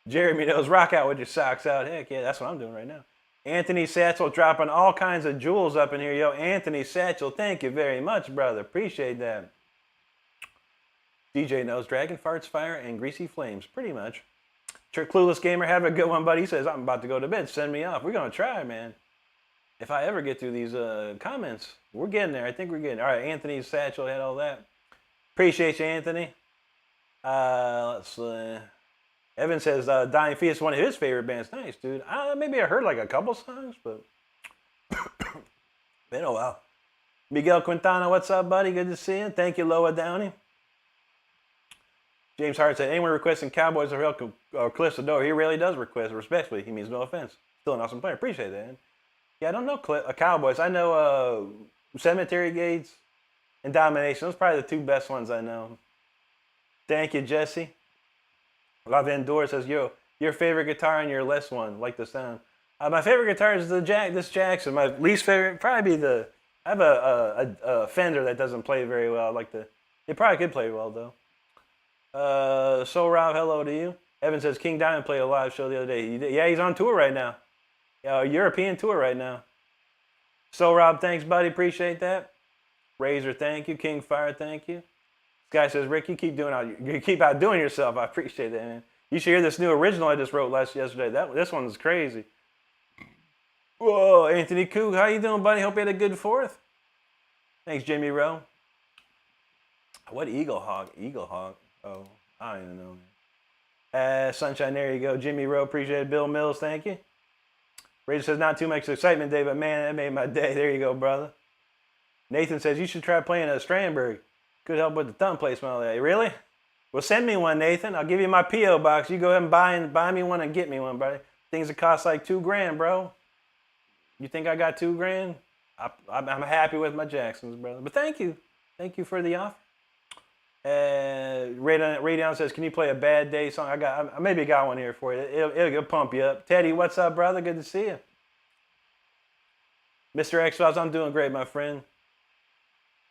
Jeremy knows, rock out with your socks out. Heck yeah, that's what I'm doing right now. Anthony Satchel dropping all kinds of jewels up in here. Yo, Anthony Satchel, thank you very much, brother. Appreciate that. DJ knows, Dragon Farts Fire and Greasy Flames, pretty much. Clueless Gamer, have a good one, buddy. He says, I'm about to go to bed. Send me off. We're going to try, man. If I ever get through these comments, we're getting there. I think we're getting there. All right, Anthony Satchel had all that. Appreciate you, Anthony. Let's see. Evan says, Dying Fetus is one of his favorite bands. Nice, dude. Maybe I heard like a couple songs, but been a while. Miguel Quintana, what's up, buddy? Good to see you. Thank you, Loa Downey. James Hart said, anyone requesting Cowboys or Cliffs of Dover, he really does request. Respectfully, he means no offense. Still an awesome player. Appreciate that, man. Yeah, I don't know Cowboys. I know Cemetery Gates and Domination. Those are probably the two best ones I know. Thank you, Jesse. La Vendor says, yo, your favorite guitar and your less one, like the sound. My favorite guitar is this Jackson. My least favorite, probably be I have a Fender that doesn't play very well. It probably could play well, though. So Rob, hello to you. Evan says, King Diamond played a live show the other day. Yeah, he's on tour right now. Yeah, European tour right now. So Rob, thanks, buddy. Appreciate that. Razor, thank you. King Fire, thank you. Guy says, Rick, you keep outdoing yourself. I appreciate that, man. You should hear this new original I just wrote yesterday. This one's crazy. Whoa, Anthony Coog, how you doing, buddy? Hope you had a good 4th. Thanks, Jimmy Rowe. What Eagle Hawk? Oh, I don't even know. Sunshine, there you go. Jimmy Rowe, appreciate it. Bill Mills, thank you. Razor says, not too much excitement today, but man, that made my day. There you go, brother. Nathan says, you should try playing a Strandberg. Could help with the thumb placement all day. Really? Well, send me one, Nathan. I'll give you my P.O. box. You go ahead and buy me one and get me one, buddy. Things that cost like $2,000, bro. You think I got $2,000? I'm happy with my Jacksons, brother. But thank you. Thank you for the offer. Raydon says, can you play a Bad Day song? I maybe got one here for you. It'll pump you up. Teddy, what's up, brother? Good to see you. Mr. X-Files, I'm doing great, my friend.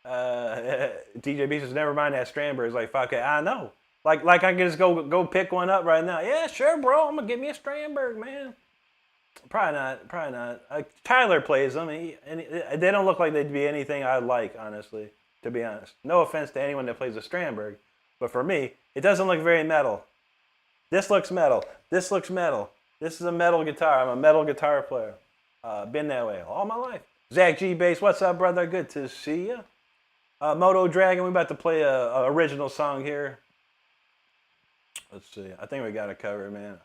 DJ B says, never mind that Strandberg is like 5K. I know. Like I can just go pick one up right now. Yeah, sure, bro. I'm gonna give me a Strandberg, man. Probably not. Tyler plays them, and they don't look like they'd be anything I like, honestly. To be honest, no offense to anyone that plays a Strandberg, but for me, it doesn't look very metal. This looks metal. This looks metal. This is a metal guitar. I'm a metal guitar player. Been that way all my life. Zach G Bass, what's up, brother? Good to see you. Moto Dragon, we're about to play a original song here. Let's see. I think we got it covered, man.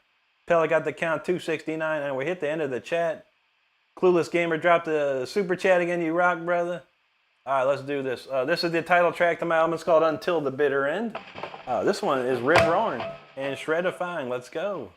Pella got the count 269, and we hit the end of the chat. Clueless Gamer dropped the super chat again. You rock, brother. All right, let's do this. This is the title track to my album. It's called Until the Bitter End. This one is Rip Roaring and Shredifying. Let's go.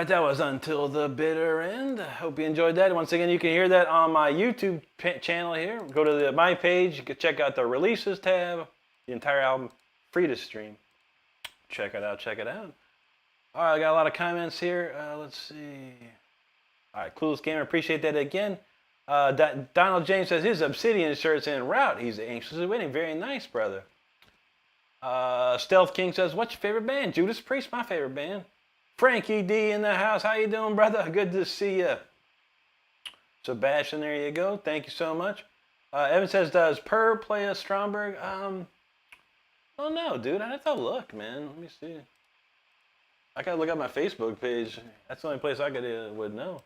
right, that was Until the Bitter End. I hope you enjoyed that. Once again, you can hear that on my YouTube channel here. Go to my page. You can check out the releases tab. The entire album, free to stream. Check it out. Check it out. All right, I got a lot of comments here. Let's see. All right, Clueless Gamer, appreciate that again. Donald James says his Obsidian shirt's en route. He's anxiously waiting. Very nice, brother. Stealth King says, what's your favorite band? Judas Priest, my favorite band. Frankie D in the house. How you doing, brother? Good to see you. Sebastian, there you go. Thank you so much. Evan says, does Per play a Stromberg? I don't know, dude. I have to look, man. Let me see. I gotta look at my Facebook page. That's the only place I would know.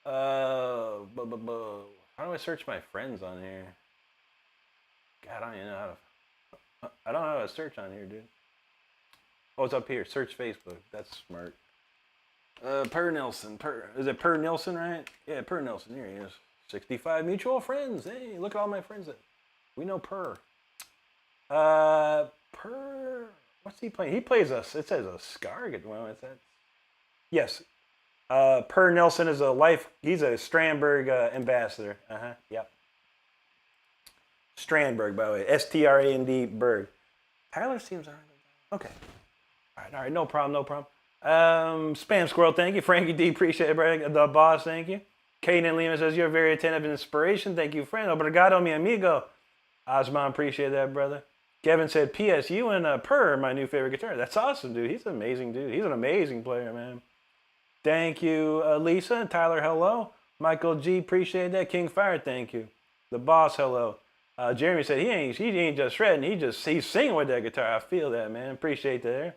How do I search my friends on here? God, I don't even know how to. I don't know how to search on here, dude. Oh, it's up here. Search Facebook. That's smart. Per Nelson. Is it Per Nelson, right? Yeah, Per Nelson. Here he is. 65 mutual friends. Hey, look at all my friends. We know Per. Per. What's he playing? He plays us. It says a Scarget. Well, is that? Yes. Per Nelson is he's a Strandberg ambassador. Yep. Strandberg, by the way. S-T-R-A-N-D Berg. Tyler seems alright. Okay. All right. No problem. Spam Squirrel, thank you. Frankie D, appreciate it, brother. The boss, thank you. Kaden Lima says, you're very attentive and inspiration. Thank you, friend. Obrigado, mi amigo. Osman, appreciate that, brother. Kevin said, P.S. you and Per are my new favorite guitar. That's awesome, dude. He's an amazing dude. He's an amazing player, man. Thank you, Lisa. Tyler, hello. Michael G, appreciate that. King Fire, thank you. The boss, hello. Jeremy said he ain't just shredding. He's singing with that guitar. I feel that, man. Appreciate that.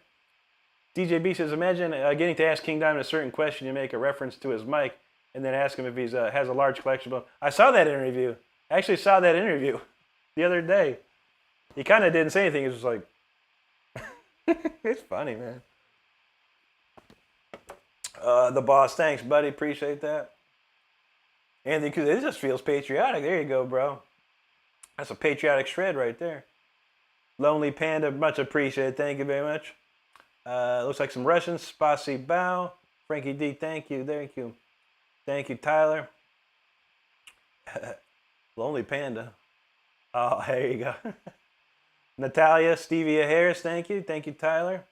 DJ B says, imagine getting to ask King Diamond a certain question. You make a reference to his mic, and then ask him if he has a large collection. I saw that interview. I actually saw that interview the other day. He kind of didn't say anything. He was just like, it's funny, man. The boss, thanks, buddy. Appreciate that. Anthony, because it just feels patriotic. There you go, bro. That's a patriotic shred right there. Lonely Panda, much appreciated. Thank you very much. Looks like some Russians. Spasi Bao. Frankie D, thank you. Thank you. Thank you, Tyler. Lonely Panda. Oh, there you go. Natalia, Stevia Harris, thank you. Thank you, Tyler.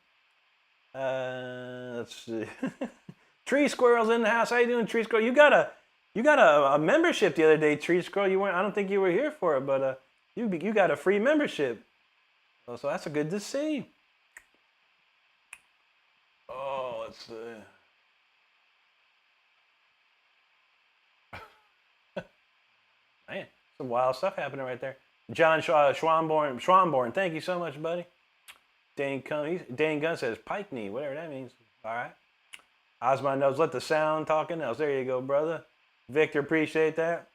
Let's see. Tree Squirrel's in the house. How you doing, Tree Squirrel? You got a membership the other day, Tree Squirrel. I don't think you were here for it, but you got a free membership. Oh, so that's good to see. Oh, let's see. Man, some wild stuff happening right there. John Schwanborn, thank you so much, buddy. Dane Gunn says Pike knee, whatever that means. All right. Osman knows, let the sound talking else. There you go, brother. Victor, appreciate that.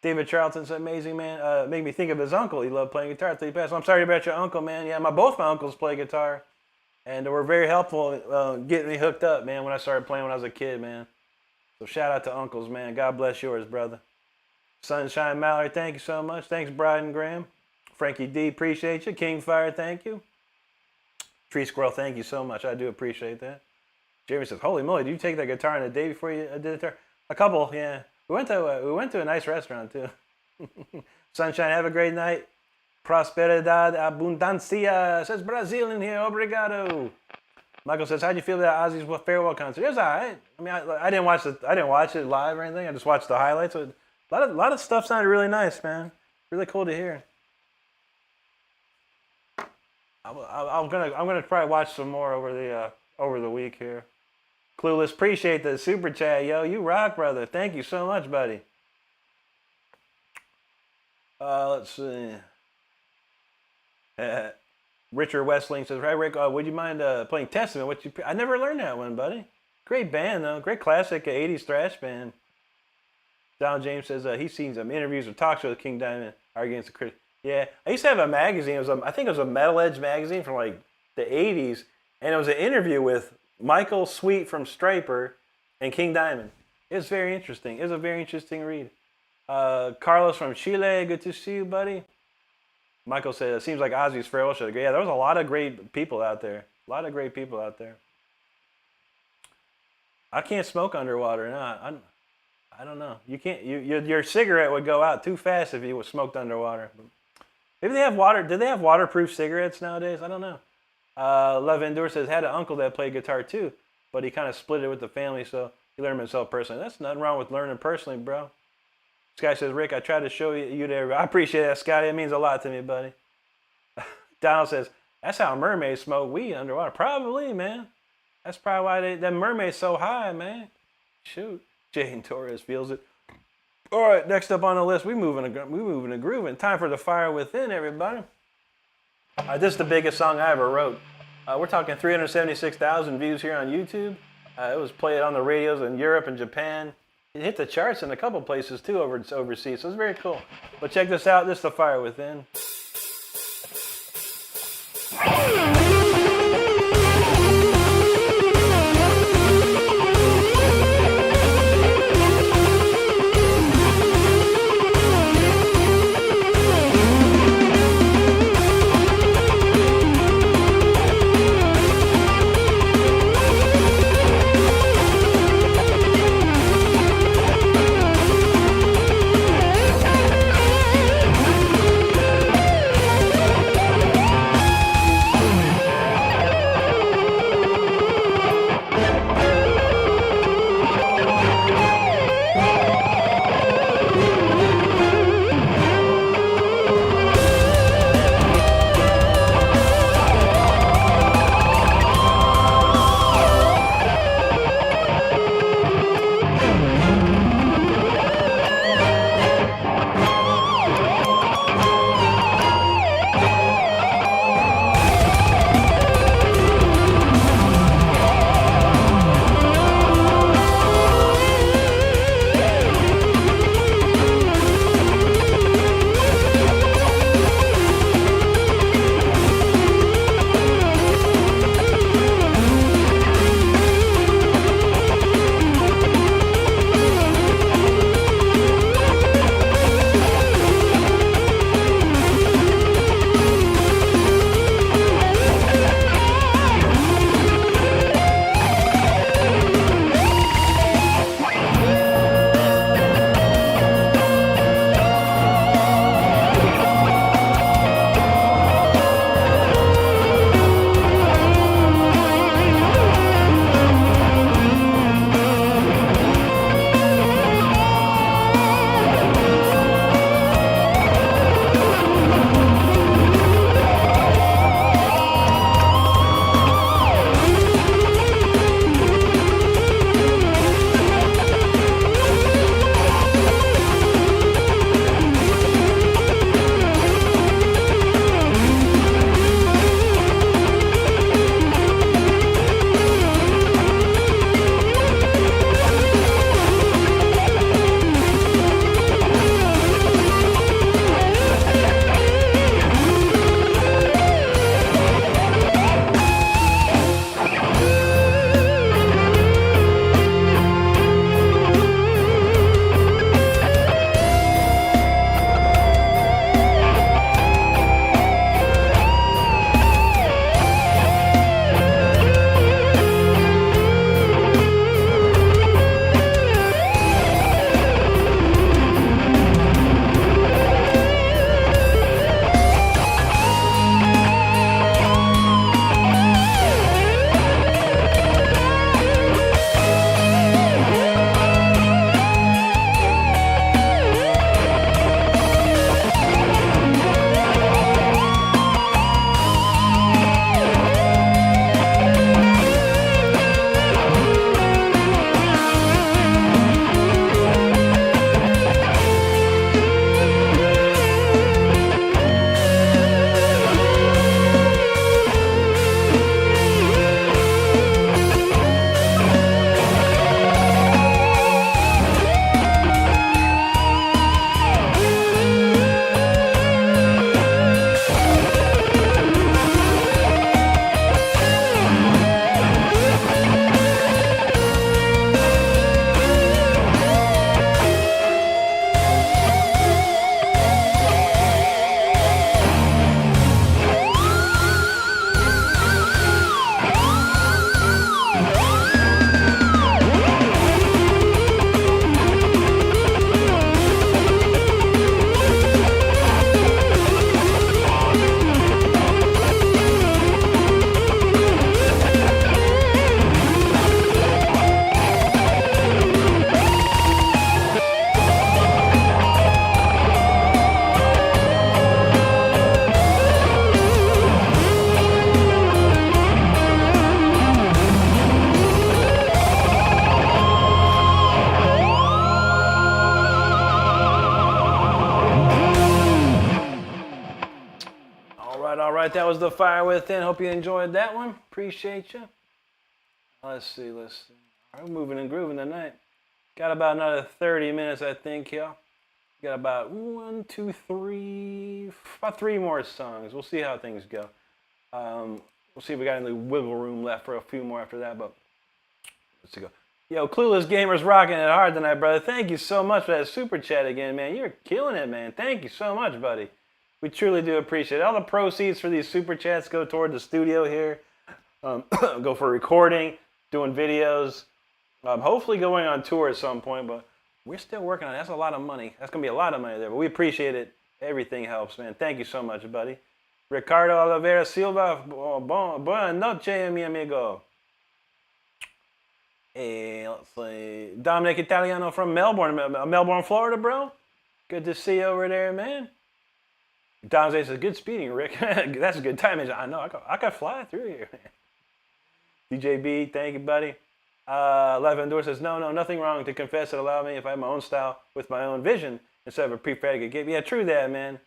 David Charlton's amazing, man. Make me think of his uncle. He loved playing guitar until he passed. I'm sorry about your uncle, man. Yeah, both my uncles play guitar, and they were very helpful getting me hooked up, man, when I started playing when I was a kid, man. So shout out to uncles, man. God bless yours, brother. Sunshine Mallory, thank you so much. Thanks, Bryden Graham. Frankie D, appreciate you. King Fire, thank you. Tree Squirrel, thank you so much. I do appreciate that. Jeremy says, holy moly, did you take that guitar on the day before you did it there? A couple, yeah. We went to a nice restaurant, too. Sunshine, have a great night. Prosperidad Abundancia says, Brazil in here, obrigado. Michael says, how'd you feel about Ozzy's farewell concert? It was all right. I mean, I didn't watch it live or anything. I just watched the highlights. A lot of stuff sounded really nice, man. Really cool to hear. I'm gonna probably watch some more over the week here. Clueless, appreciate the super chat, yo. You rock, brother. Thank you so much, buddy. Let's see. Richard Westling says, "Hey Rick, would you mind playing Testament? I never learned that one, buddy. Great band though. Great classic '80s thrash band." Donald James says he's seen some interviews or talk shows with King Diamond arguing against the critics. Yeah, I used to have a magazine. I think it was a Metal Edge magazine from like the '80s, and it was an interview with Michael Sweet from Stryper and King Diamond. It was very interesting. It was a very interesting read. Carlos from Chile, good to see you, buddy. Michael said it seems like Ozzy's farewell show. Yeah, there was a lot of great people out there. I can't smoke underwater. No, I don't know. You can't. Your cigarette would go out too fast if you was smoked underwater. Maybe they have water. Did they have waterproof cigarettes nowadays? I don't know. Love Endure says had an uncle that played guitar too, but he kind of split it with the family, so he learned himself personally. That's nothing wrong with learning personally, bro. Scotty says, Rick, I tried to show you there. I appreciate that, Scotty. It means a lot to me, buddy. Donald says, that's how mermaids smoke weed underwater. Probably, man. That's probably why that mermaid's so high, man. Shoot. Jane Torres feels it. All right, next up on the list, we moving a grooving. Time for the fire within, everybody. This is the biggest song I ever wrote. We're talking 376,000 views here on YouTube. It was played on the radios in Europe and Japan. It hit the charts in a couple places too overseas, so it's very cool. But check this out. This is the fire within. All right. That was the Fire Within. Hope you enjoyed that one. Appreciate you. Let's see. All right, we're moving and grooving tonight. Got about another 30 minutes, I think, y'all. Got about about 3 more songs. We'll see how things go. We'll see if we got any wiggle room left for a few more after that, but let's go. Yo, Clueless Gamers rocking it hard tonight, brother. Thank you so much for that super chat again, man. You're killing it, man. Thank you so much, buddy. We truly do appreciate it. All the proceeds for these super chats go toward the studio here. Go for recording, doing videos, hopefully going on tour at some point, but we're still working on it. That's a lot of money. That's going to be a lot of money there, but we appreciate it. Everything helps, man. Thank you so much, buddy. Ricardo Oliveira Silva, buenas noches, mi amigo. Let's see. Dominic Italiano from Melbourne, Florida, bro. Good to see you over there, man. Dom says, good speeding, Rick. That's a good time. I know. I could fly through here, man. DJ B, thank you, buddy. Lavendor says, no, nothing wrong to confess it. Allow me if I have my own style with my own vision instead of a prefabricated game. Yeah, true that, man.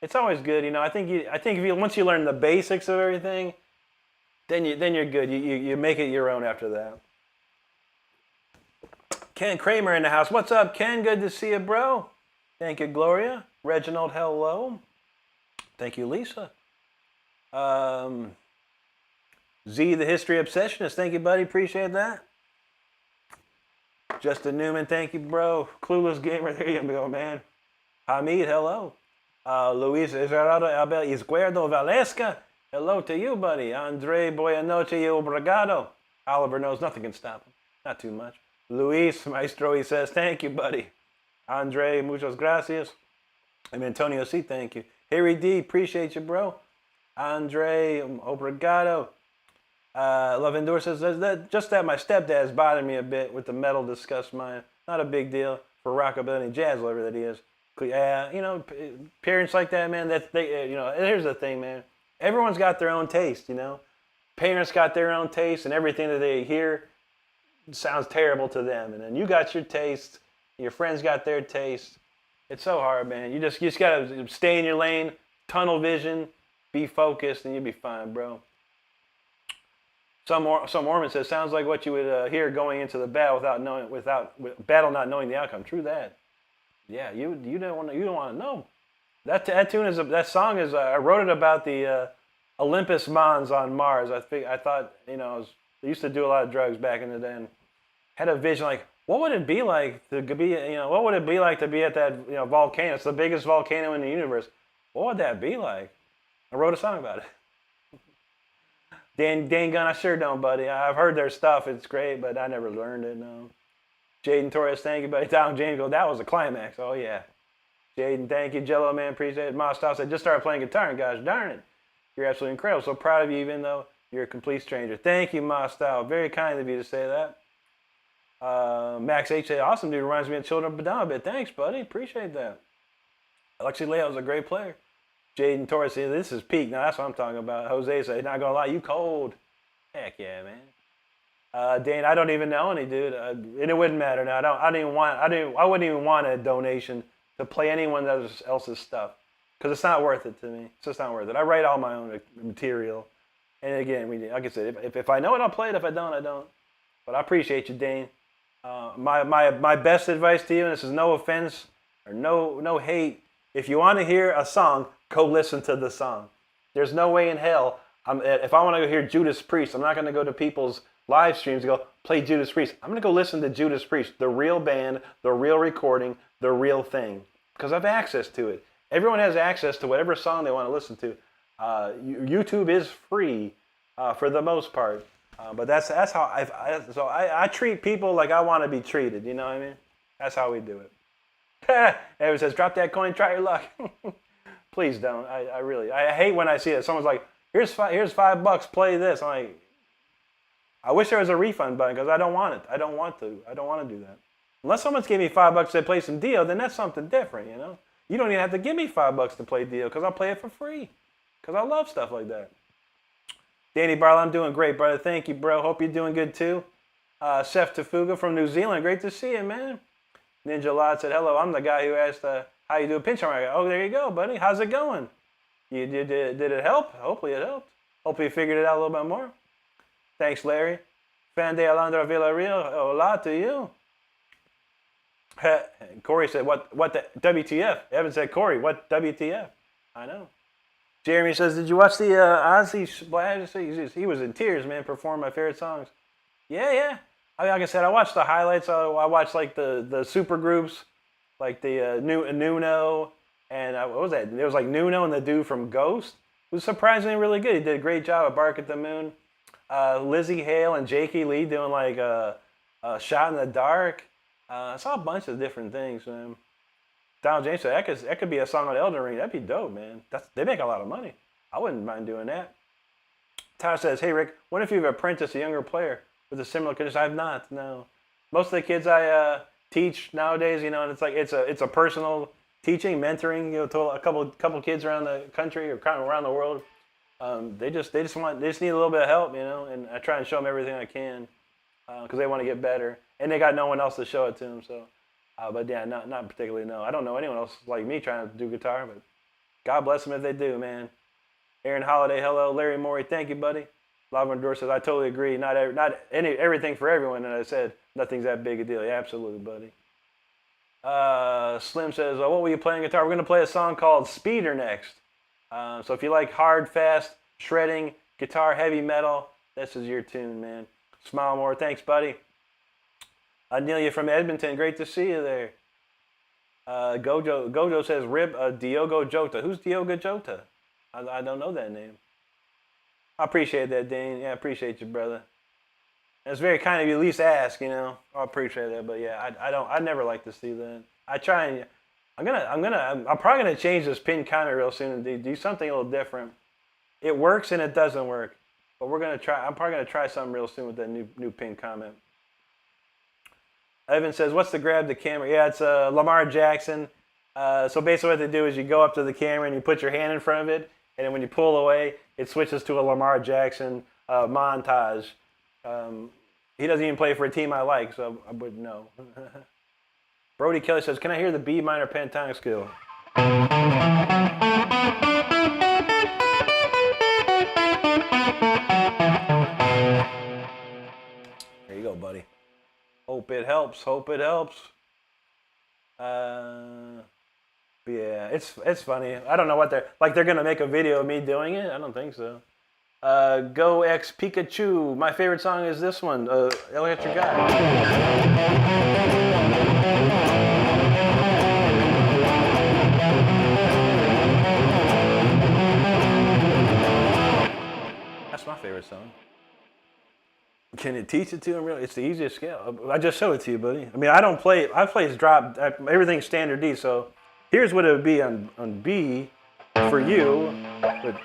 It's always good, you know. I think if once you learn the basics of everything, then you're good. You make it your own after that. Ken Kramer in the house. What's up, Ken? Good to see you, bro. Thank you, Gloria. Reginald, hello. Thank you, Lisa. Z, the History Obsessionist. Thank you, buddy. Appreciate that. Justin Newman. Thank you, bro. Clueless Gamer. There you go, man. Hamid, hello. Luis Gerardo Abel Izquierdo Valesca. Hello to you, buddy. Andre Boyanoche y Obrigado. Oliver knows nothing can stop him. Not too much. Luis Maestro, he says, thank you, buddy. Andre, muchas gracias. And Antonio C, thank you. Harry D, appreciate you, bro. Andre, obrigado. Lavendor says, just that my stepdad's bothering me a bit with the metal disgust mine. Not a big deal for rockabilly and jazz lover that he is. Yeah, you know, parents like that, man, here's the thing, man. Everyone's got their own taste, you know. Parents got their own taste, and everything that they hear sounds terrible to them. And then you got your taste, your friends got their taste. It's so hard, man. You just gotta stay in your lane, tunnel vision, be focused, and you'll be fine, bro. Some Mormon says, sounds like what you would hear going into the battle battle not knowing the outcome. True that. Yeah, you don't want to know. That song is I wrote it about the Olympus Mons on Mars. I thought, you know, I used to do a lot of drugs back in the day and had a vision like, what would it be like to be, you know, what would it be like to be at that, you know, volcano? It's the biggest volcano in the universe. What would that be like? I wrote a song about it. Dan Gunn, I sure don't, buddy. I've heard their stuff. It's great, but I never learned it, no. Jaden Torres, thank you, buddy. Tom James goes, that was a climax. Oh, yeah. Jaden, thank you. Jello, man, appreciate it. Mostow said, just started playing guitar, and gosh darn it. You're absolutely incredible. So proud of you, even though you're a complete stranger. Thank you, Mostow. Very kind of you to say that. Max H said, awesome, dude. Reminds me of Children of Badon a bit. Thanks, buddy. Appreciate that. Alexi Leo's a great player. Jaden Torres said, this is peak. Now, that's what I'm talking about. Jose said, not going to lie, you cold. Heck yeah, man. Dane, I don't even know any, dude. And it wouldn't matter now. I wouldn't even want a donation to play anyone else's stuff because it's not worth it to me. It's just not worth it. I write all my own material. And again, like I said, if I know it, I'll play it. If I don't, I don't. But I appreciate you, Dane. My best advice to you, and this is no offense or no hate. If you want to hear a song, go listen to the song. There's no way in hell. If I want to go hear Judas Priest, I'm not going to go to people's live streams and go play Judas Priest. I'm going to go listen to Judas Priest, the real band, the real recording, the real thing, because I have access to it. Everyone has access to whatever song they want to listen to. YouTube is free for the most part, but that's how I treat people like I want to be treated. You know what I mean? That's how we do it. Everyone says, drop that coin, try your luck. Please don't. I hate when I see it. Someone's like, here's $5, play this. I'm like, I wish there was a refund button because I don't want it. I don't want to do that. Unless someone's giving me $5 to play some Dio, then that's something different, you know? You don't even have to give me $5 to play Dio because I'll play it for free because I love stuff like that. Danny Barlow, I'm doing great, brother. Thank you, bro. Hope you're doing good, too. Seth Tafuga from New Zealand. Great to see you, man. Ninja Lod said, hello, I'm the guy who asked how you do a pinch on. Oh, there you go, buddy. How's it going? Did it help? Hopefully it helped. Hopefully you figured it out a little bit more. Thanks, Larry. Fan de Alondra Villarreal, hola to you. Corey said, what the WTF? Evan said, Corey, what WTF? I know. Jeremy says, did you watch the Ozzy Splash? He was in tears, man, performing my favorite songs. Yeah. I mean, like I said, I watched the highlights. I watched like the super groups, like the Nuno, and what was that? There was like Nuno and the dude from Ghost. It was surprisingly really good. He did a great job at Bark at the Moon. Lizzie Hale and Jakey Lee doing like a Shot in the Dark. I saw a bunch of different things, man. Donald James said that could be a song on Elden Ring. That'd be dope, man. They make a lot of money. I wouldn't mind doing that. Tyler says, hey, Rick, what if you've apprenticed a younger player with a similar condition? I have not, no. Most of the kids I teach nowadays, and it's like it's a personal teaching, mentoring, to a couple kids around the country or kind of around the world. They just need a little bit of help, and I try and show them everything I can because they want to get better, and they got no one else to show it to them. So, but yeah, not particularly. No, I don't know anyone else like me trying to do guitar, but God bless them if they do, man. Aaron Holiday, hello. Larry Morey, thank you, buddy. Lavender says, I totally agree. Not everything for everyone, and I said nothing's that big a deal. Yeah, absolutely, buddy. Slim says, what will you play on guitar? We're going to play a song called Speeder next. So if you like hard, fast, shredding, guitar, heavy metal, this is your tune, man. Smile more. Thanks, buddy. Anelia from Edmonton, great to see you there. Gojo says, Diogo Jota. Who's Diogo Jota? I don't know that name. I appreciate that, Dane. Yeah, I appreciate you, brother. It's very kind of you at least ask, I appreciate that, but yeah, I never like to see that. I try and I'm probably gonna change this pin comment real soon and do something a little different. It works and it doesn't work, but I'm probably gonna try something real soon with that new pin comment. Evan says, "What's the grab the camera?" Yeah, it's Lamar Jackson. So basically, what they do is you go up to the camera and you put your hand in front of it, and then when you pull away, it switches to a Lamar Jackson montage. He doesn't even play for a team I like, so I wouldn't know. Brody Kelly says, can I hear the B minor pentatonic scale? There you go, buddy. Hope it helps. Yeah, it's funny. I don't know what they're gonna make a video of me doing it. I don't think so. Go X Pikachu. My favorite song is this one, Electric Guy. That's my favorite song. Can you teach it to him? Really, it's the easiest scale. I just showed it to you, buddy. I mean, I don't play. I play drop. Everything's standard D. So here's what it would be on B for you. But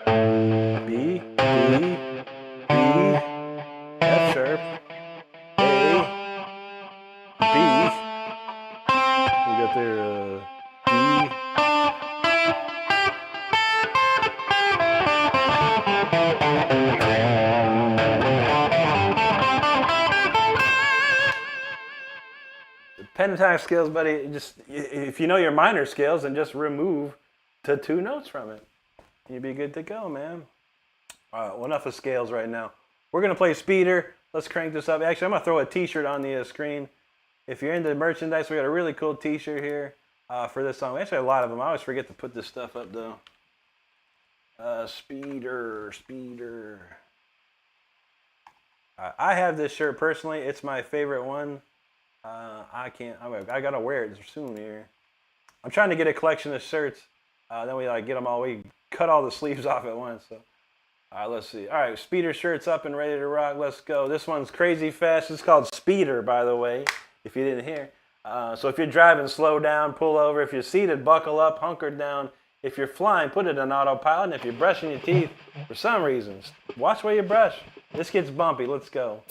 B, D, B, F sharp, A, B. We got there D. Pentatonic scales, buddy, just if you know your minor scales, then just remove the 2 notes from it. You'd be good to go, man. All right, well, enough of scales right now. We're going to play Speeder. Let's crank this up. Actually, I'm going to throw a t-shirt on the screen. If you're into merchandise, we got a really cool t-shirt here for this song. We actually have a lot of them. I always forget to put this stuff up, though. Speeder. I have this shirt personally. It's my favorite one. I got to wear it soon here. I'm trying to get a collection of shirts. Then we get them all. We cut all the sleeves off at once. So, all right, let's see. All right, Speeder shirts up and ready to rock. Let's go. This one's crazy fast. It's called Speeder, by the way, if you didn't hear. So if you're driving, slow down, pull over. If you're seated, buckle up, hunker down. If you're flying, put it on autopilot. And if you're brushing your teeth, for some reasons, watch where you brush. This gets bumpy. Let's go.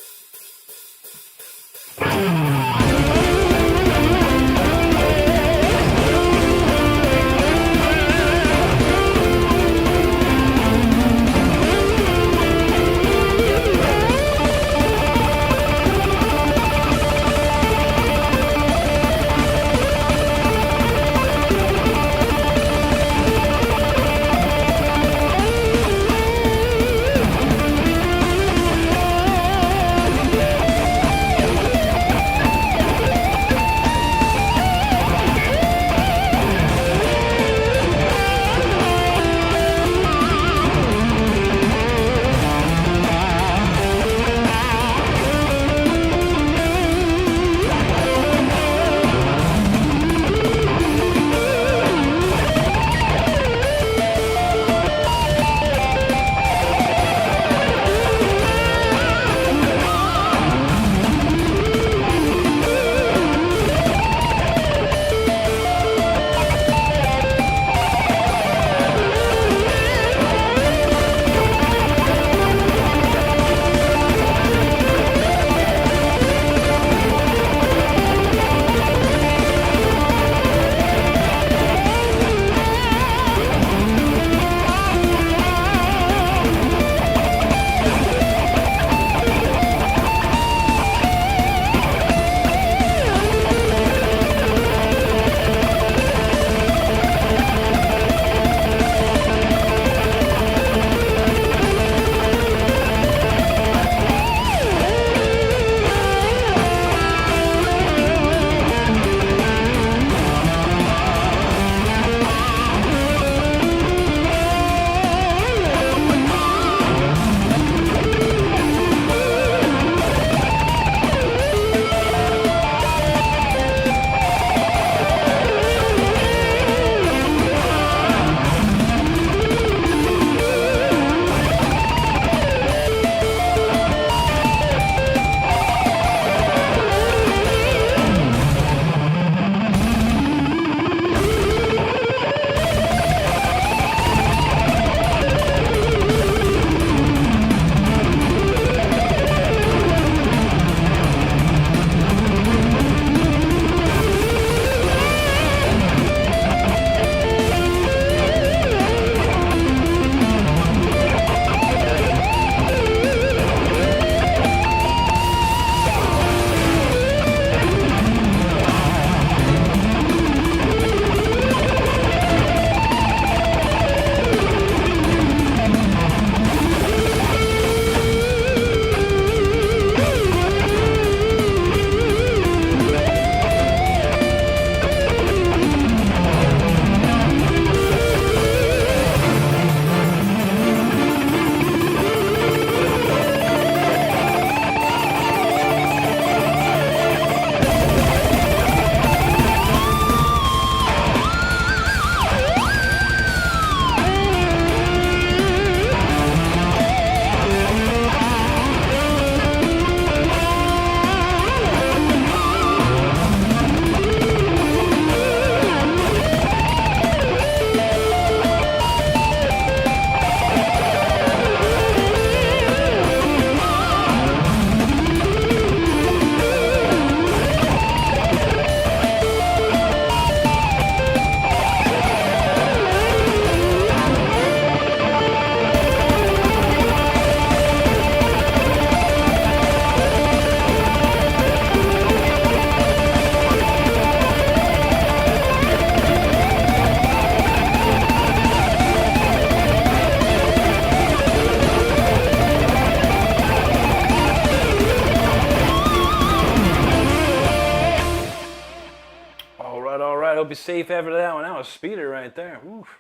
safe after that one. That was speeder right there. Oof.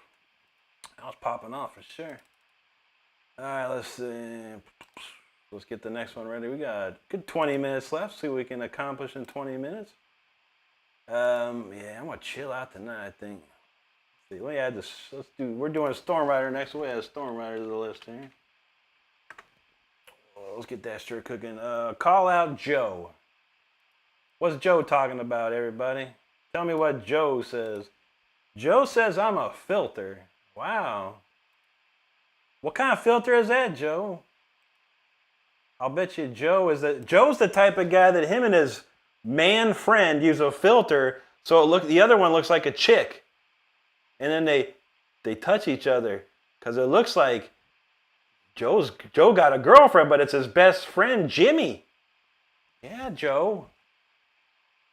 That was popping off for sure. All right, let's see. Let's get the next one ready. We got a good 20 minutes left. See what we can accomplish in 20 minutes. Yeah, I'm gonna chill out tonight, I think. Let's see, let me add this. We're doing a Storm Rider next. We'll add a Storm Rider to the list here. Let's get that stir cooking. Call out Joe. What's Joe talking about, everybody? Tell me what Joe says. Joe says I'm a filter. Wow. What kind of filter is that, Joe? I'll bet you Joe's the type of guy that him and his man friend use a filter so the other one looks like a chick. And then they touch each other because it looks like Joe got a girlfriend, but it's his best friend, Jimmy. Yeah, Joe.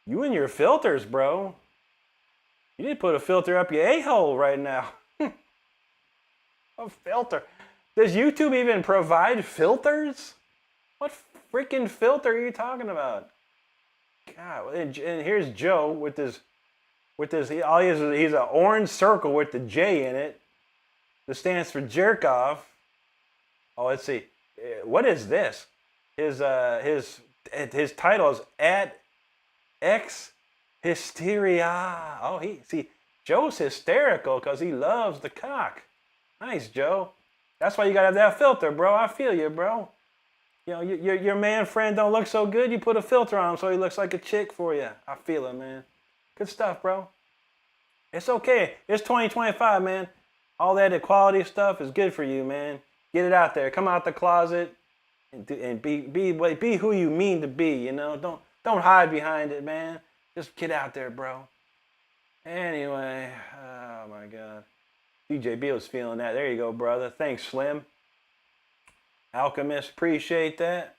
You and your filters, bro. You need to put a filter up your a-hole right now. A filter. Does YouTube even provide filters? What freaking filter are you talking about? God, and here's Joe with this. All he is, he's an orange circle with the J in it. This stands for jerk off. Oh, let's see. What is this? His title is at X Hysteria. Oh, Joe's hysterical because he loves the cock. Nice, Joe. That's why you gotta have that filter, bro. I feel you, bro. You know, your man friend don't look so good. You put a filter on him so he looks like a chick for you. I feel it, man. Good stuff, bro. It's okay. It's 2025, man. All that equality stuff is good for you, man. Get it out there. Come out the closet and be who you mean to be. You know, don't hide behind it, man. Just get out there, bro. Anyway, oh my God. DJ B was feeling that. There you go, brother. Thanks, Slim. Alchemist, appreciate that.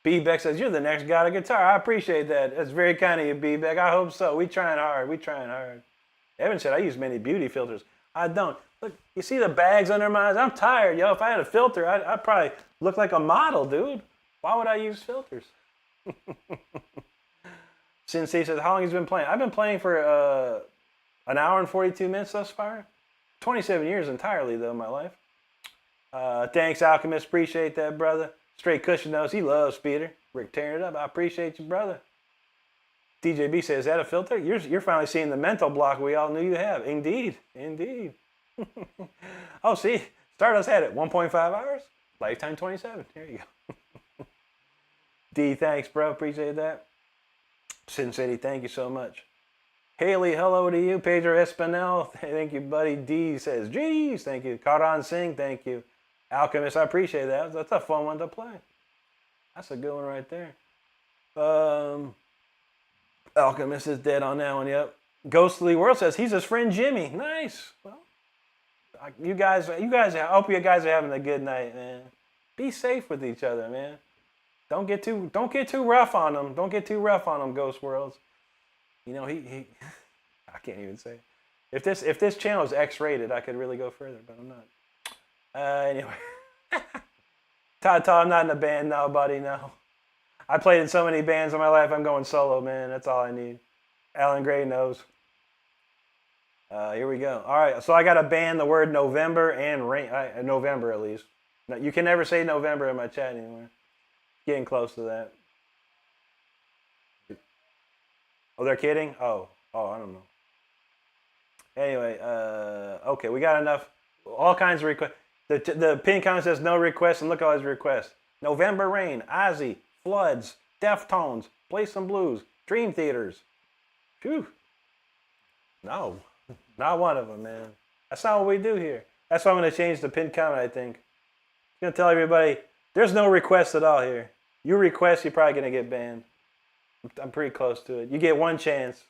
B-Beck says, you're the next guy to guitar. I appreciate that. That's very kind of you, B-Beck. I hope so. We trying hard. Evan said, I use many beauty filters. I don't. Look, you see the bags under my eyes? I'm tired, yo. If I had a filter, I'd probably look like a model, dude. Why would I use filters? Sensei says, how long has he been playing? I've been playing for an hour and 42 minutes thus far. 27 years entirely, though, in my life. Thanks, Alchemist. Appreciate that, brother. Straight Cushion knows he loves Peter. Rick tearing it up. I appreciate you, brother. DJB says, is that a filter? You're finally seeing the mental block we all knew you have. Indeed. Oh, see, Stardust had it. 1.5 hours. Lifetime 27. There you go. D, thanks, bro. Appreciate that. Sin City, thank you so much. Haley, hello to you. Pedro Espinel, thank you, buddy. D says, geez, thank you. Karan Singh, thank you. Alchemist, I appreciate that. That's a fun one to play. That's a good one right there. Alchemist is dead on that one, yep. Ghostly World says he's his friend Jimmy. Nice. Well, you guys, I hope you guys are having a good night, man. Be safe with each other, man. Don't get too rough on them. Don't get too rough on them, Ghost Worlds. You know, he I can't even say. If this channel is X-rated, I could really go further, but I'm not. Anyway. Todd, I'm not in a band now, buddy, no. I played in so many bands in my life, I'm going solo, man. That's all I need. Alan Gray knows. Here we go. All right, so I got to ban the word November and rain. November, at least. No, you can never say November in my chat anymore. Getting close to that. Oh, they're kidding? Oh, I don't know. Anyway, okay, we got enough. All kinds of requests. The pin comment says no requests, and look at all his requests. November Rain, Ozzy, Floods, Deftones, Play Some Blues, Dream Theaters. Phew. No, not one of them, man. That's not what we do here. That's why I'm going to change the pin comment, I think. I'm going to tell everybody, there's no requests at all here. You request, you're probably going to get banned. I'm pretty close to it. You get one chance.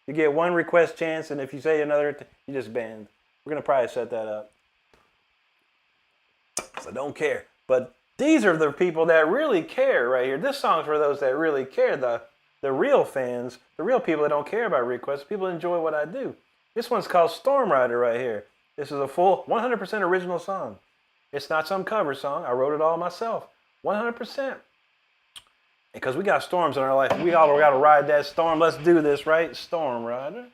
You get one request chance, and if you say another, you just banned. We're going to probably set that up. So don't care. But these are the people that really care right here. This song's for those that really care. The real fans, the real people that don't care about requests, people enjoy what I do. This one's called Storm Rider right here. This is a full 100% original song. It's not some cover song. I wrote it all myself. 100%. Because we got storms in our life. We all got to ride that storm. Let's do this, right? Storm Rider.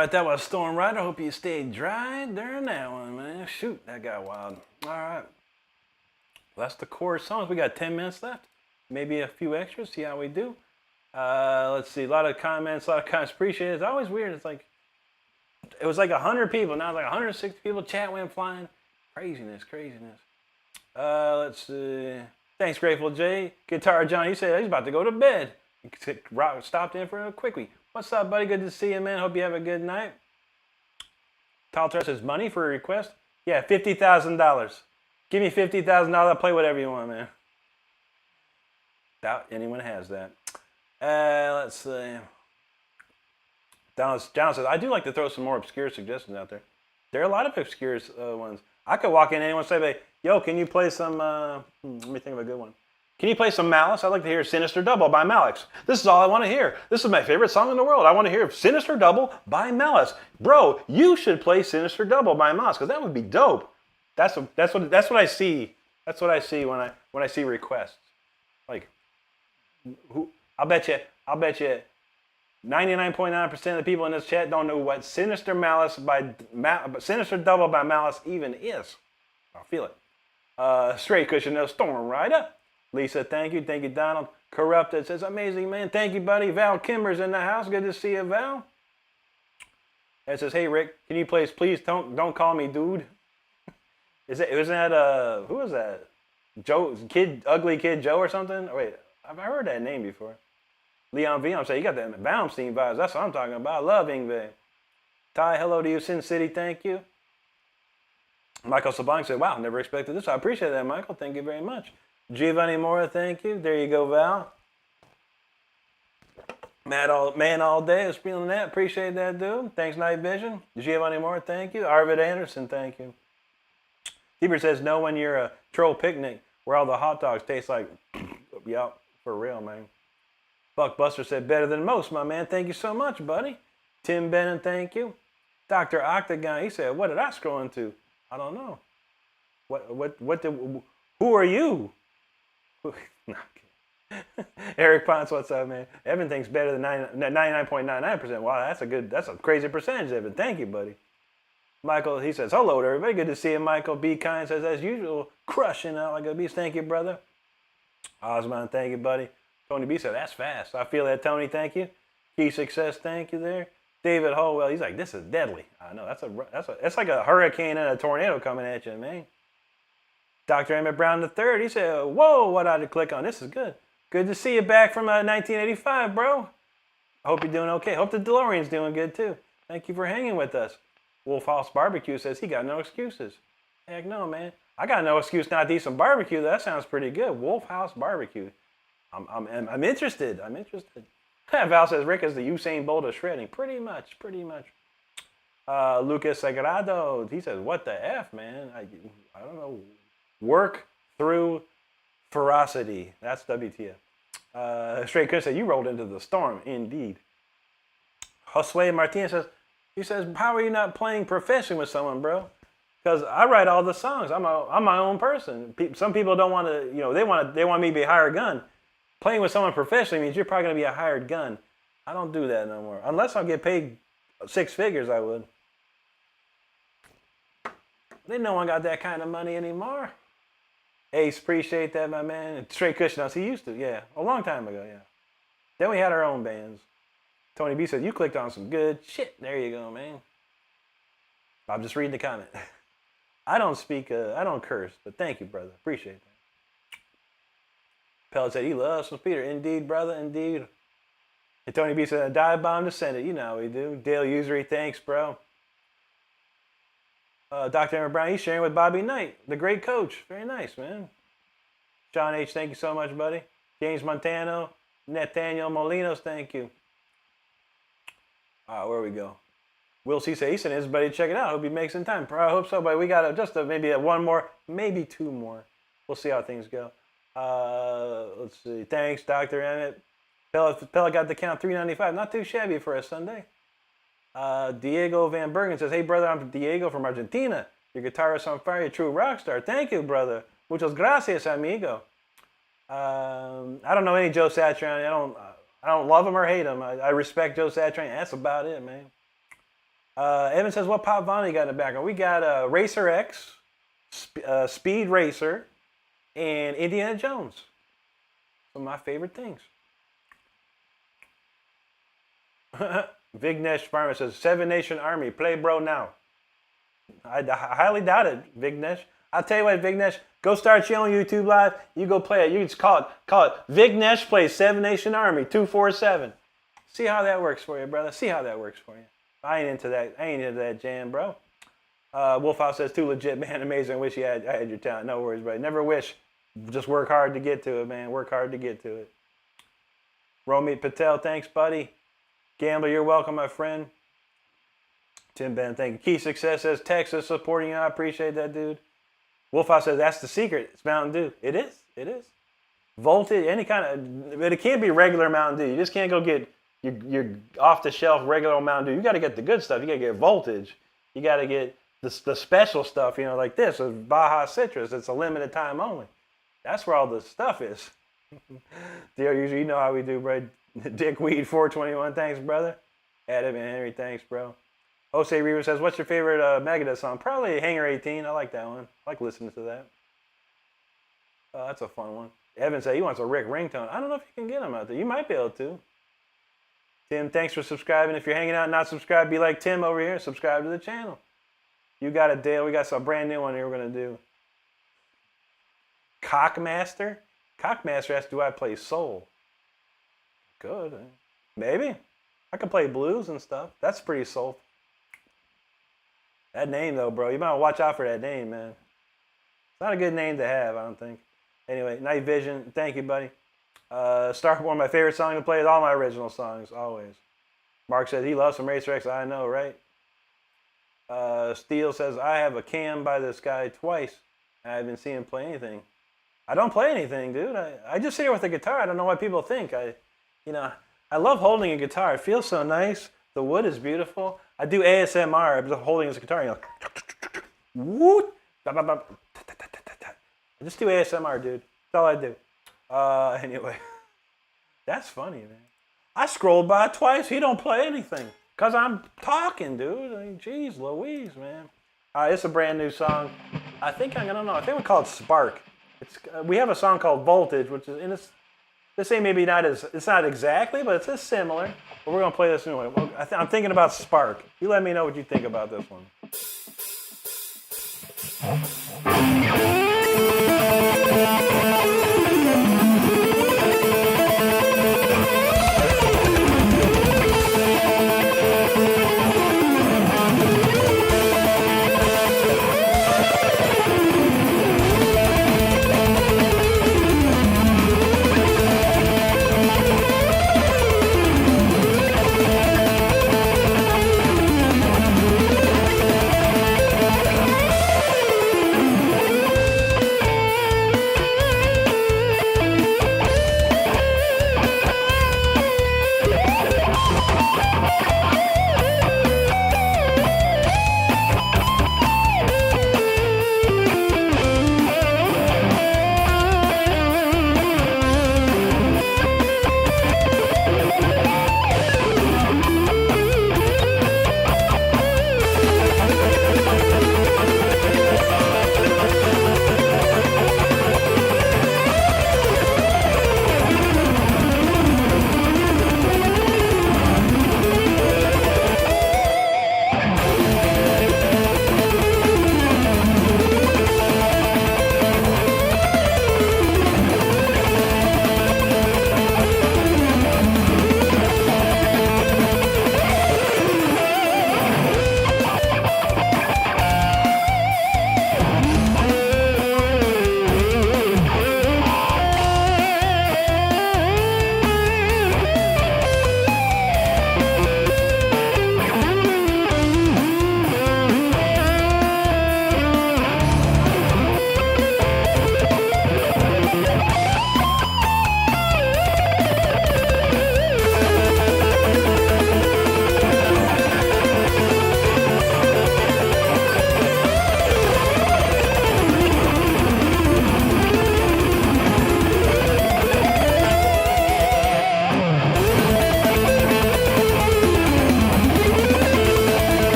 right, that was Storm Rider. Hope you stayed dry during that one, man. Shoot, that got wild. All right. Well, that's the core songs. We got 10 minutes left. Maybe a few extras. See how we do. Let's see. A lot of comments. Appreciate it. It's always weird. It's like It was like 100 people. Now it's like 160 people. Chat went flying. Craziness. Let's see. Thanks, Grateful Jay. Guitar John, he said he's about to go to bed. Rock stopped in for a quickie. What's up, buddy? Good to see you, man. Hope you have a good night. Talter says, money for a request? Yeah, $50,000. Give me $50,000. I'll play whatever you want, man. Doubt anyone has that. Let's see. John says, I do like to throw some more obscure suggestions out there. There are a lot of obscure ones. I could walk in and anyone say, yo, can you play some, let me think of a good one. Can you play some Malice? I'd like to hear Sinister Double by Malice. This is all I want to hear. This is my favorite song in the world. I want to hear Sinister Double by Malice. Bro, you should play Sinister Double by Malice because that would be dope. That's what I see. That's what I see when I see requests. Like, I'll bet you 99.9% of the people in this chat don't know what Sinister Double by Malice even is. I'll feel it. Straight Cushion, no Storm Rider. Lisa, thank you. Thank you, Donald. Corrupted says, amazing, man. Thank you, buddy. Val Kimber's in the house. Good to see you, Val. It says, hey, Rick, can you please don't call me dude? Wasn't that, who was that? Joe, Ugly Kid Joe or something? Oh, wait, I've heard that name before. Leon Vion said, you got that Baumstein vibes. That's what I'm talking about. I love Ingve. Ty, hello to you. Sin City, thank you. Michael Sabank said, wow, never expected this. I appreciate that, Michael. Thank you very much. Giovanni Mora, thank you. There you go, Val. Man all day is feeling that. Appreciate that, dude. Thanks, Night Vision. Giovanni Mora, thank you. Arvid Anderson, thank you. Heber says, know when you're a troll picnic where all the hot dogs taste like, yup, for real, man. Buck Buster said, better than most, my man. Thank you so much, buddy. Tim Bennon, thank you. Dr. Octagon, he said, what did I scroll into? I don't know. Who are you? No, Eric Ponce, what's up, man? Evan thinks better than 99.99%. Wow, that's a crazy percentage, Evan. Thank you, buddy. Michael, he says, hello to everybody. Good to see you, Michael. Be Kind says, as usual, crushing out like a beast. Thank you, brother. Osman, thank you, buddy. Tony B said, that's fast. I feel that, Tony. Thank you. Key Success, thank you there. David Holwell, he's like, this is deadly. I know, that's like a hurricane and a tornado coming at you, man. Dr. Emmett Brown III, he said, whoa, what I had to click on. This is good. Good to see you back from 1985, bro. I hope you're doing okay. Hope the DeLorean's doing good, too. Thank you for hanging with us. Wolf House Barbecue says he got no excuses. Heck no, man. I got no excuse not to eat some barbecue. That sounds pretty good. Wolf House Barbecue. I'm interested. I'm interested. Val says Rick is the Usain Bolt of shredding. Pretty much. Lucas Sagrado, he says, what the F, man? I don't know. Work through ferocity. That's WTF. Straight Chris said, you rolled into the storm. Indeed. Josue Martinez says, how are you not playing professionally with someone, bro? Because I write all the songs. I'm my own person. Some people don't want to, they want me to be a hired gun. Playing with someone professionally means you're probably going to be a hired gun. I don't do that no more. Unless I get paid 6 figures, I would. Then no one got that kind of money anymore. Ace, appreciate that, my man. Straight Cushion, he used to, yeah. A long time ago, yeah. Then we had our own bands. Tony B said, you clicked on some good shit. There you go, man. I'm just reading the comment. I don't curse, but thank you, brother. Appreciate that. Pellet said he loves some Peter. Indeed, brother, indeed. And Tony B said, a dive bomb descended. You know how we do. Dale Usery, thanks, bro. Dr. Emmett Brown, he's sharing with Bobby Knight, the great coach. Very nice, man. John H., thank you so much, buddy. James Montano, Nathaniel Molinos, thank you. Where we go? Will C. say, he sent everybody to check it out. Hope he makes in time. I hope so, but we got maybe one more, maybe 2 more. We'll see how things go. Let's see. Thanks, Dr. Emmett. Pella got the count 395. Not too shabby for a Sunday. Diego Van Bergen says, hey, brother, I'm Diego from Argentina. Your guitar is on fire. You're a true rock star. Thank you, brother. Muchas gracias, amigo. I don't know any Joe Satriani. I don't love him or hate him. I respect Joe Satriani. That's about it, man. Evan says, what Pop Vonnie you got in the background? We got Racer X, Speed Racer, and Indiana Jones. Some of my favorite things. Vignesh Farmer says, Seven Nation Army, play bro now. I highly doubt it, Vignesh. I'll tell you what, Vignesh, go start your own YouTube live. You go play it. You just call it Vignesh plays Seven Nation Army 247. See how that works for you, brother. See how that works for you. I ain't into that. I ain't into that jam, bro. Wolfhouse says, too legit, man. Amazing. I wish I had your talent. No worries, bro. Never wish. Just work hard to get to it, man. Work hard to get to it. Romit Patel, thanks, buddy. Gambler, you're welcome, my friend. Tim Ben, thank you. Key Success says, Texas supporting you. I appreciate that, dude. Wolfhouse says, that's the secret. It's Mountain Dew. It is. It is. Voltage, any kind of, but it can't be regular Mountain Dew. You just can't go get your off-the-shelf regular Mountain Dew. You got to get the good stuff. You got to get Voltage. You got to get the special stuff, you know, like this, with Baja Citrus. It's a limited time only. That's where all the stuff is. Deal, usually you know how we do, bro. Dickweed 421, thanks, brother. Adam and Henry, thanks, bro. Jose Reaver says, what's your favorite Megadeth song? Probably Hangar 18. I like that one. I like listening to that. That's a fun one. Evan said he wants a Rick ringtone. I don't know if you can get him out there. You might be able to. Tim, thanks for subscribing. If you're hanging out and not subscribed, be like Tim over here. Subscribe to the channel. You got it, Dale. We got some brand new one here we're going to do. Cockmaster? Cockmaster asks, do I play soul? Good. Maybe. I can play blues and stuff. That's pretty soulful. That name, though, bro. You might watch out for that name, man. It's not a good name to have, I don't think. Anyway, Night Vision. Thank you, buddy. Star, one of my favorite songs to play is all my original songs, always. Mark says he loves some Racer X. I know, right? Steele says, I have a cam by this guy twice. I haven't seen him play anything. I don't play anything, dude. I just sit here with a guitar. I don't know what people think. I love holding a guitar. It feels so nice. The wood is beautiful. I do ASMR. I'm just holding this guitar. You know, whoop, I just do ASMR, dude. That's all I do. Anyway, that's funny, man. I scrolled by twice. He don't play anything because I'm talking, dude. I mean, geez, Louise, man. It's a brand new song. I think we call it Spark. We have a song called Voltage, which is in this ain't maybe not as, it's not exactly, but it's just similar. But we're gonna play this anyway. Well, I'm thinking about Spark. You let me know what you think about this one.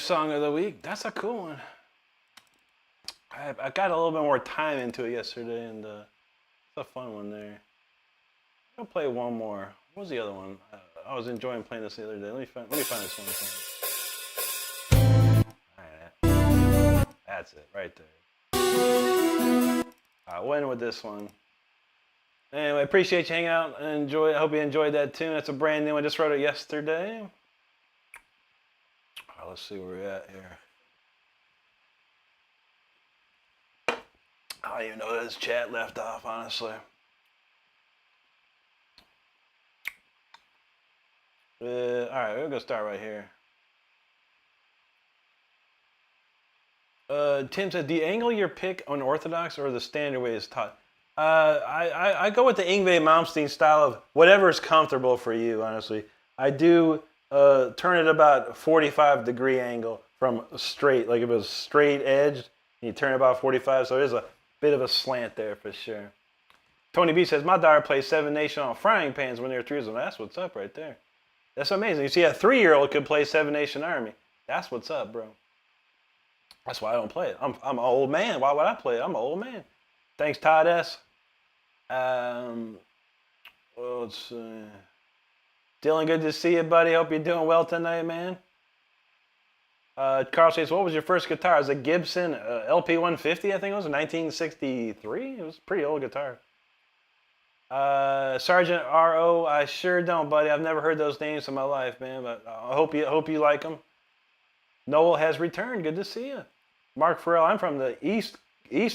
song of the week. That's a cool one. I got a little bit more time into it yesterday, and it's a fun one there. I'll play one more. What was the other one? I was enjoying playing this the other day. Let me find this one. All right, that's it right there. All right, we'll end with this one. Anyway, appreciate you hanging out and enjoy. I hope you enjoyed that tune. That's a brand new one. I just wrote it yesterday. All right, let's see where we're at here. I don't even know where this chat left off, honestly. All right, we're gonna start right here. Tim said, "Do you angle your pick unorthodox or the standard way is taught?" I go with the Yngwie Malmsteen style of whatever is comfortable for you. Honestly, I do turn it about 45-degree angle from straight, like if it was straight edged, you turn it about 45, so there's a bit of a slant there for sure. Tony B says, "My daughter plays Seven Nation on frying pans when they're 3 years old." That's what's up right there. That's amazing. You see, a 3-year-old could play Seven Nation Army. That's what's up, bro. That's why I don't play it. I'm an old man. Why would I play it? I'm an old man. Thanks, Todd S. Let's see. Dylan, good to see you, buddy. Hope you're doing well tonight, man. Carl says, "What was your first guitar?" It was a Gibson LP 150, I think it was, 1963. It was a pretty old guitar. Sergeant R.O., I sure don't, buddy. I've never heard those names in my life, man, but I hope you like them. Noel has returned. Good to see you. Mark Farrell, I'm from the east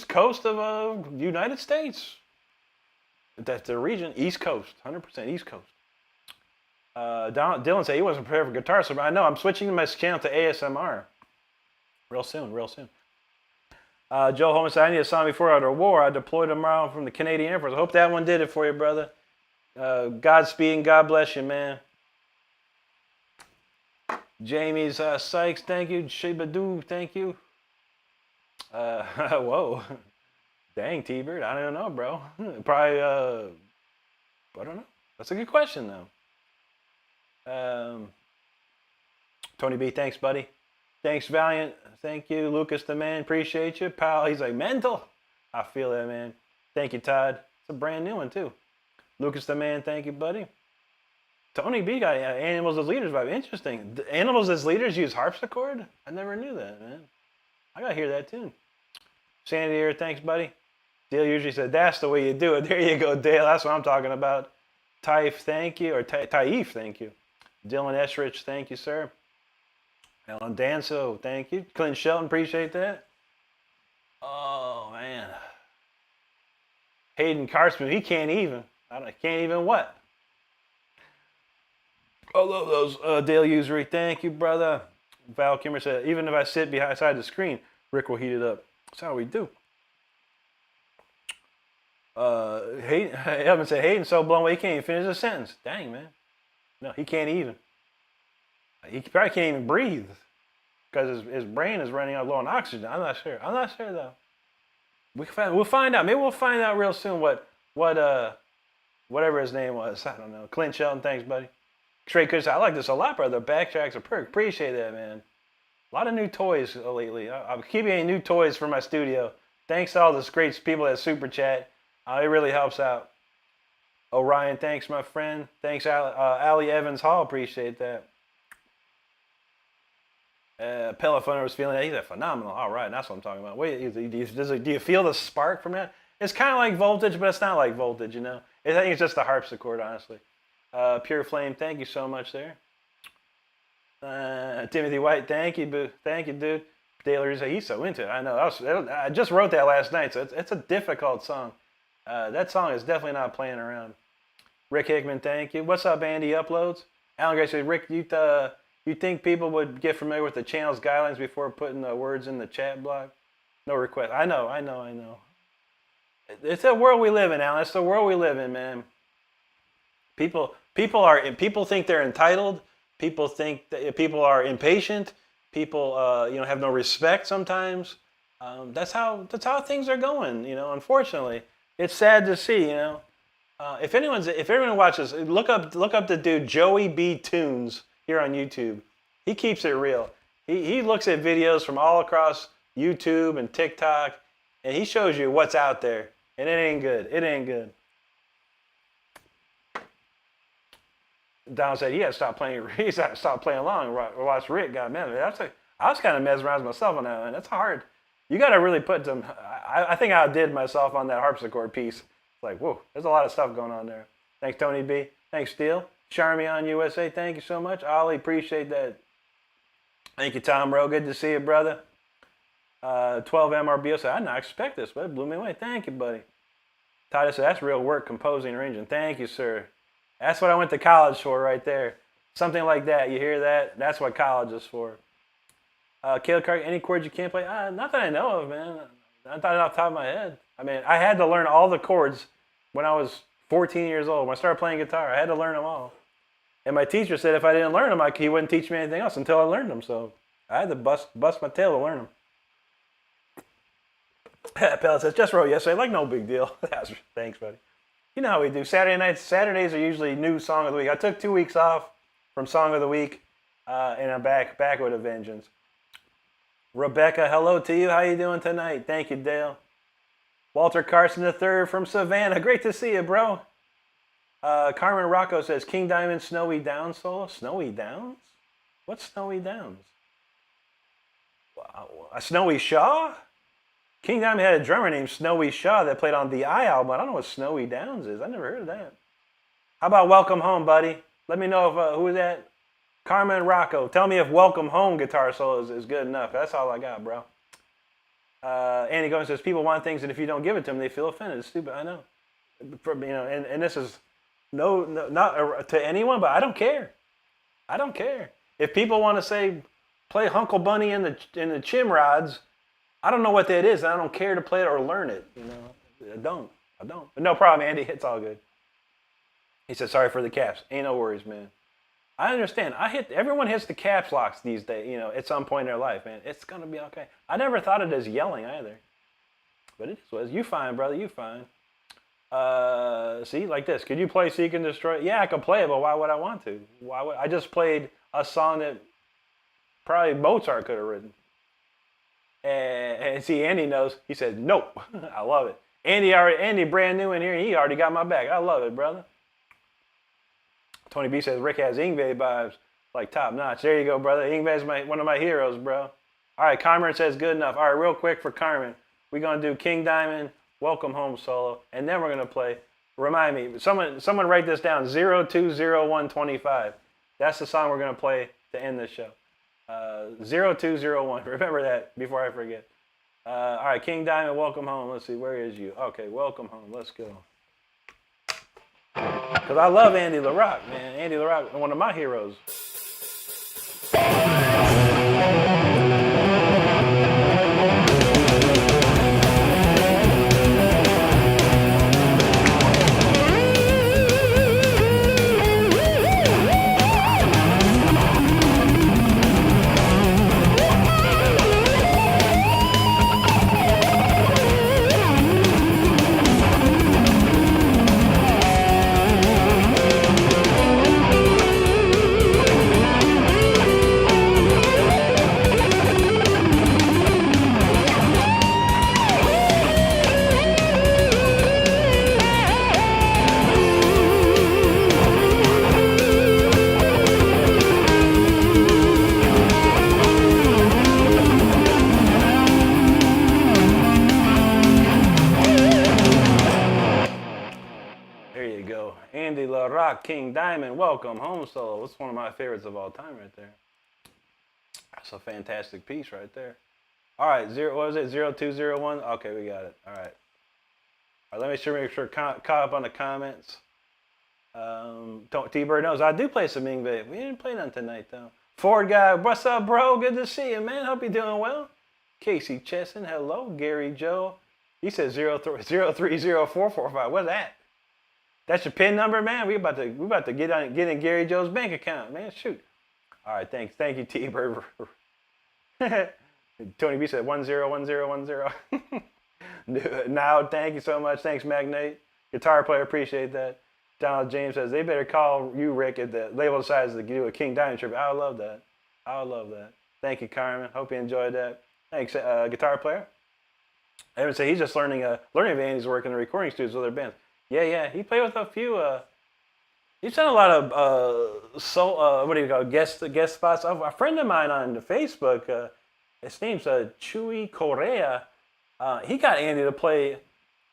coast of United States. That's the region, East Coast, 100% East Coast. Dylan said he wasn't prepared for guitar, so I know I'm switching my channel to ASMR. Real soon. Joe Holmes said, "I need a song before I go to war. I deployed tomorrow from the Canadian Air Force." I hope that one did it for you, brother. Godspeed and God bless you, man. Jamie's Sykes, thank you. Shibadoo, thank you. Whoa. Dang, T-Bird. I don't know, bro. Probably, I don't know. That's a good question, though. Tony B, thanks, buddy. Thanks, Valiant. Thank you. Lucas the man, appreciate you. Pal, he's like, mental. I feel that, man. Thank you, Todd. It's a brand new one, too. Lucas the man, thank you, buddy. Tony B got Animals as Leaders vibe. Interesting. Animals as Leaders use harpsichord? I never knew that, man. I got to hear that tune. Sandy here, thanks, buddy. Dale usually said, "That's the way you do it." There you go, Dale. That's what I'm talking about. Taif, thank you. Or Taif, thank you. Dylan Esrich, thank you, sir. Alan Danso, thank you. Clint Shelton, appreciate that. Oh, man. Hayden Carsman, he can't even. Can't even what? I love those. Dale Usery, thank you, brother. Val Kimmer said, "Even if I sit beside the screen, Rick will heat it up." That's how we do. Evan said, "Hayden's so blown away he can't even finish a sentence." Dang, man. No, he can't even. He probably can't even breathe because his brain is running out low on oxygen. I'm not sure. Though. We'll find out. Maybe we'll find out real soon whatever his name was. I don't know. Clint Shelton, thanks, buddy. Trey Kush, I like this a lot, brother. Backtracks are perfect. Appreciate that, man. A lot of new toys lately. I'm keeping getting new toys for my studio. Thanks to all the great people that super chat. It really helps out. Orion, thanks, my friend. Thanks, Ali Evans Hall. Appreciate that. Pellefunner was feeling that. He's phenomenal. All right, that's what I'm talking about. Wait, do you feel the spark from that? It's kind of like voltage, but it's not like voltage, you know? I think it's just the harpsichord, honestly. Pure Flame, thank you so much there. Timothy White, thank you, dude. Taylor, he's so into it. I know. I just wrote that last night, so it's a difficult song. That song is definitely not playing around. Rick Hickman, thank you. What's up, Andy Uploads? Alan Gray said, "Rick, you think people would get familiar with the channel's guidelines before putting the words in the chat block?" No request. I know. It's the world we live in, Alan. It's the world we live in, man. People think they're entitled. People think that people are impatient. People, have no respect sometimes. That's how things are going. Unfortunately, it's sad to see. If everyone watches, look up the dude Joey B Tunes here on YouTube. He keeps it real. He looks at videos from all across YouTube and TikTok, and he shows you what's out there, and it ain't good. It ain't good. Don said he had to stop playing. He had to stop playing along. Watch Rick got mad. I was kind of mesmerized myself on that one. That's hard. You got to really put some. I think I outdid myself on that harpsichord piece. Like, whoa, there's a lot of stuff going on there. Thanks, Tony B. Thanks, Steele. Charmian USA, thank you so much. Ollie, appreciate that. Thank you, Tom Rowe. Good to see you, brother. 12 MRBO said, I did not expect this, but it blew me away. Thank you, buddy. Titus said, that's real work, composing and arranging. Thank you, sir. That's what I went to college for right there. Something like that. You hear that? That's what college is for. Caleb Clark, any chords you can't play? Not that I know of, man. Not that off the top of my head. I mean, I had to learn all the chords when I was 14 years old. When I started playing guitar, I had to learn them all. And my teacher said if I didn't learn them, he wouldn't teach me anything else until I learned them. So I had to bust my tail to learn them. Pell says, just wrote yesterday. Like, no big deal. Thanks, buddy. You know how we do. Saturdays are usually new song of the week. I took 2 weeks off from song of the week, and I'm back with a vengeance. Rebecca, hello to you. How you doing tonight? Thank you, Dale. Walter Carson III from Savannah. Great to see you, bro. Carmen Rocco says, King Diamond Snowy Downs solo. Snowy Downs? What's Snowy Downs? A Snowy Shaw? King Diamond had a drummer named Snowy Shaw that played on the I album. I don't know what Snowy Downs is. I never heard of that. How about Welcome Home, buddy? Let me know if who is that? Carmen Rocco. Tell me if Welcome Home guitar solo is good enough. That's all I got, bro. Andy Goins says, people want things, and if you don't give it to them, they feel offended. It's stupid. I know. And this is not to anyone, but I don't care. I don't care. If people want to say, play Hunkle Bunny in the Chimrods, I don't know what that is, and I don't care to play it or learn it. I don't. But no problem, Andy. It's all good. He said, sorry for the caps. Ain't no worries, man. I understand. Everyone hits the caps locks these days, at some point in their life, man. It's going to be okay. I never thought of it as yelling either. But it was. You fine, brother. You fine. See, like this. Could you play Seek and Destroy? Yeah, I could play it, but why would I want to? I just played a song that probably Mozart could have written. And see, Andy knows. He said, nope. I love it. Andy brand new in here. He already got my back. I love it, brother. Tony B says, Rick has Yngwie vibes, like top notch. There you go, brother. Yngwie's one of my heroes, bro. All right, Carmen says good enough. All right, real quick for Carmen. We're going to do King Diamond, Welcome Home solo, and then we're going to play, remind me, someone write this down, 020125. That's the song we're going to play to end this show. 0201. Remember that before I forget. All right, King Diamond, Welcome Home. Let's see, where is you? Okay, Welcome Home. Let's go. Because I love Andy LaRock, man. Andy LaRock, one of my heroes. King Diamond, Welcome Home solo. It's one of my favorites of all time right there. That's a fantastic piece right there. All right, what was it? 0201? Okay, we got it. All right. All right, let me make sure caught up on the comments. T-Bird knows I do play some Yngwie. We didn't play none tonight, though. Ford guy, what's up, bro? Good to see you, man. Hope you're doing well. Casey Chesson, hello. Gary Joe. He says 030445. What's that? That's your PIN number, man. We about to get in Gary Joe's bank account, man. Shoot. All right, thanks. Thank you, T-Bird. Tony B said 101010. Now, thank you so much. Thanks, Magnate. Guitar player, appreciate that. Donald James says they better call you, Rick, at the label decides to do a King Diamond tribute. I would love that. I would love that. Thank you, Carmen. Hope you enjoyed that. Thanks, guitar player. Evan said he's just learning of Andy's work in the recording studios with other bands. Yeah. He played with a few. He's done a lot of what do you call guest spots. A friend of mine on Facebook, his name's Chuy Correa. He got Andy to play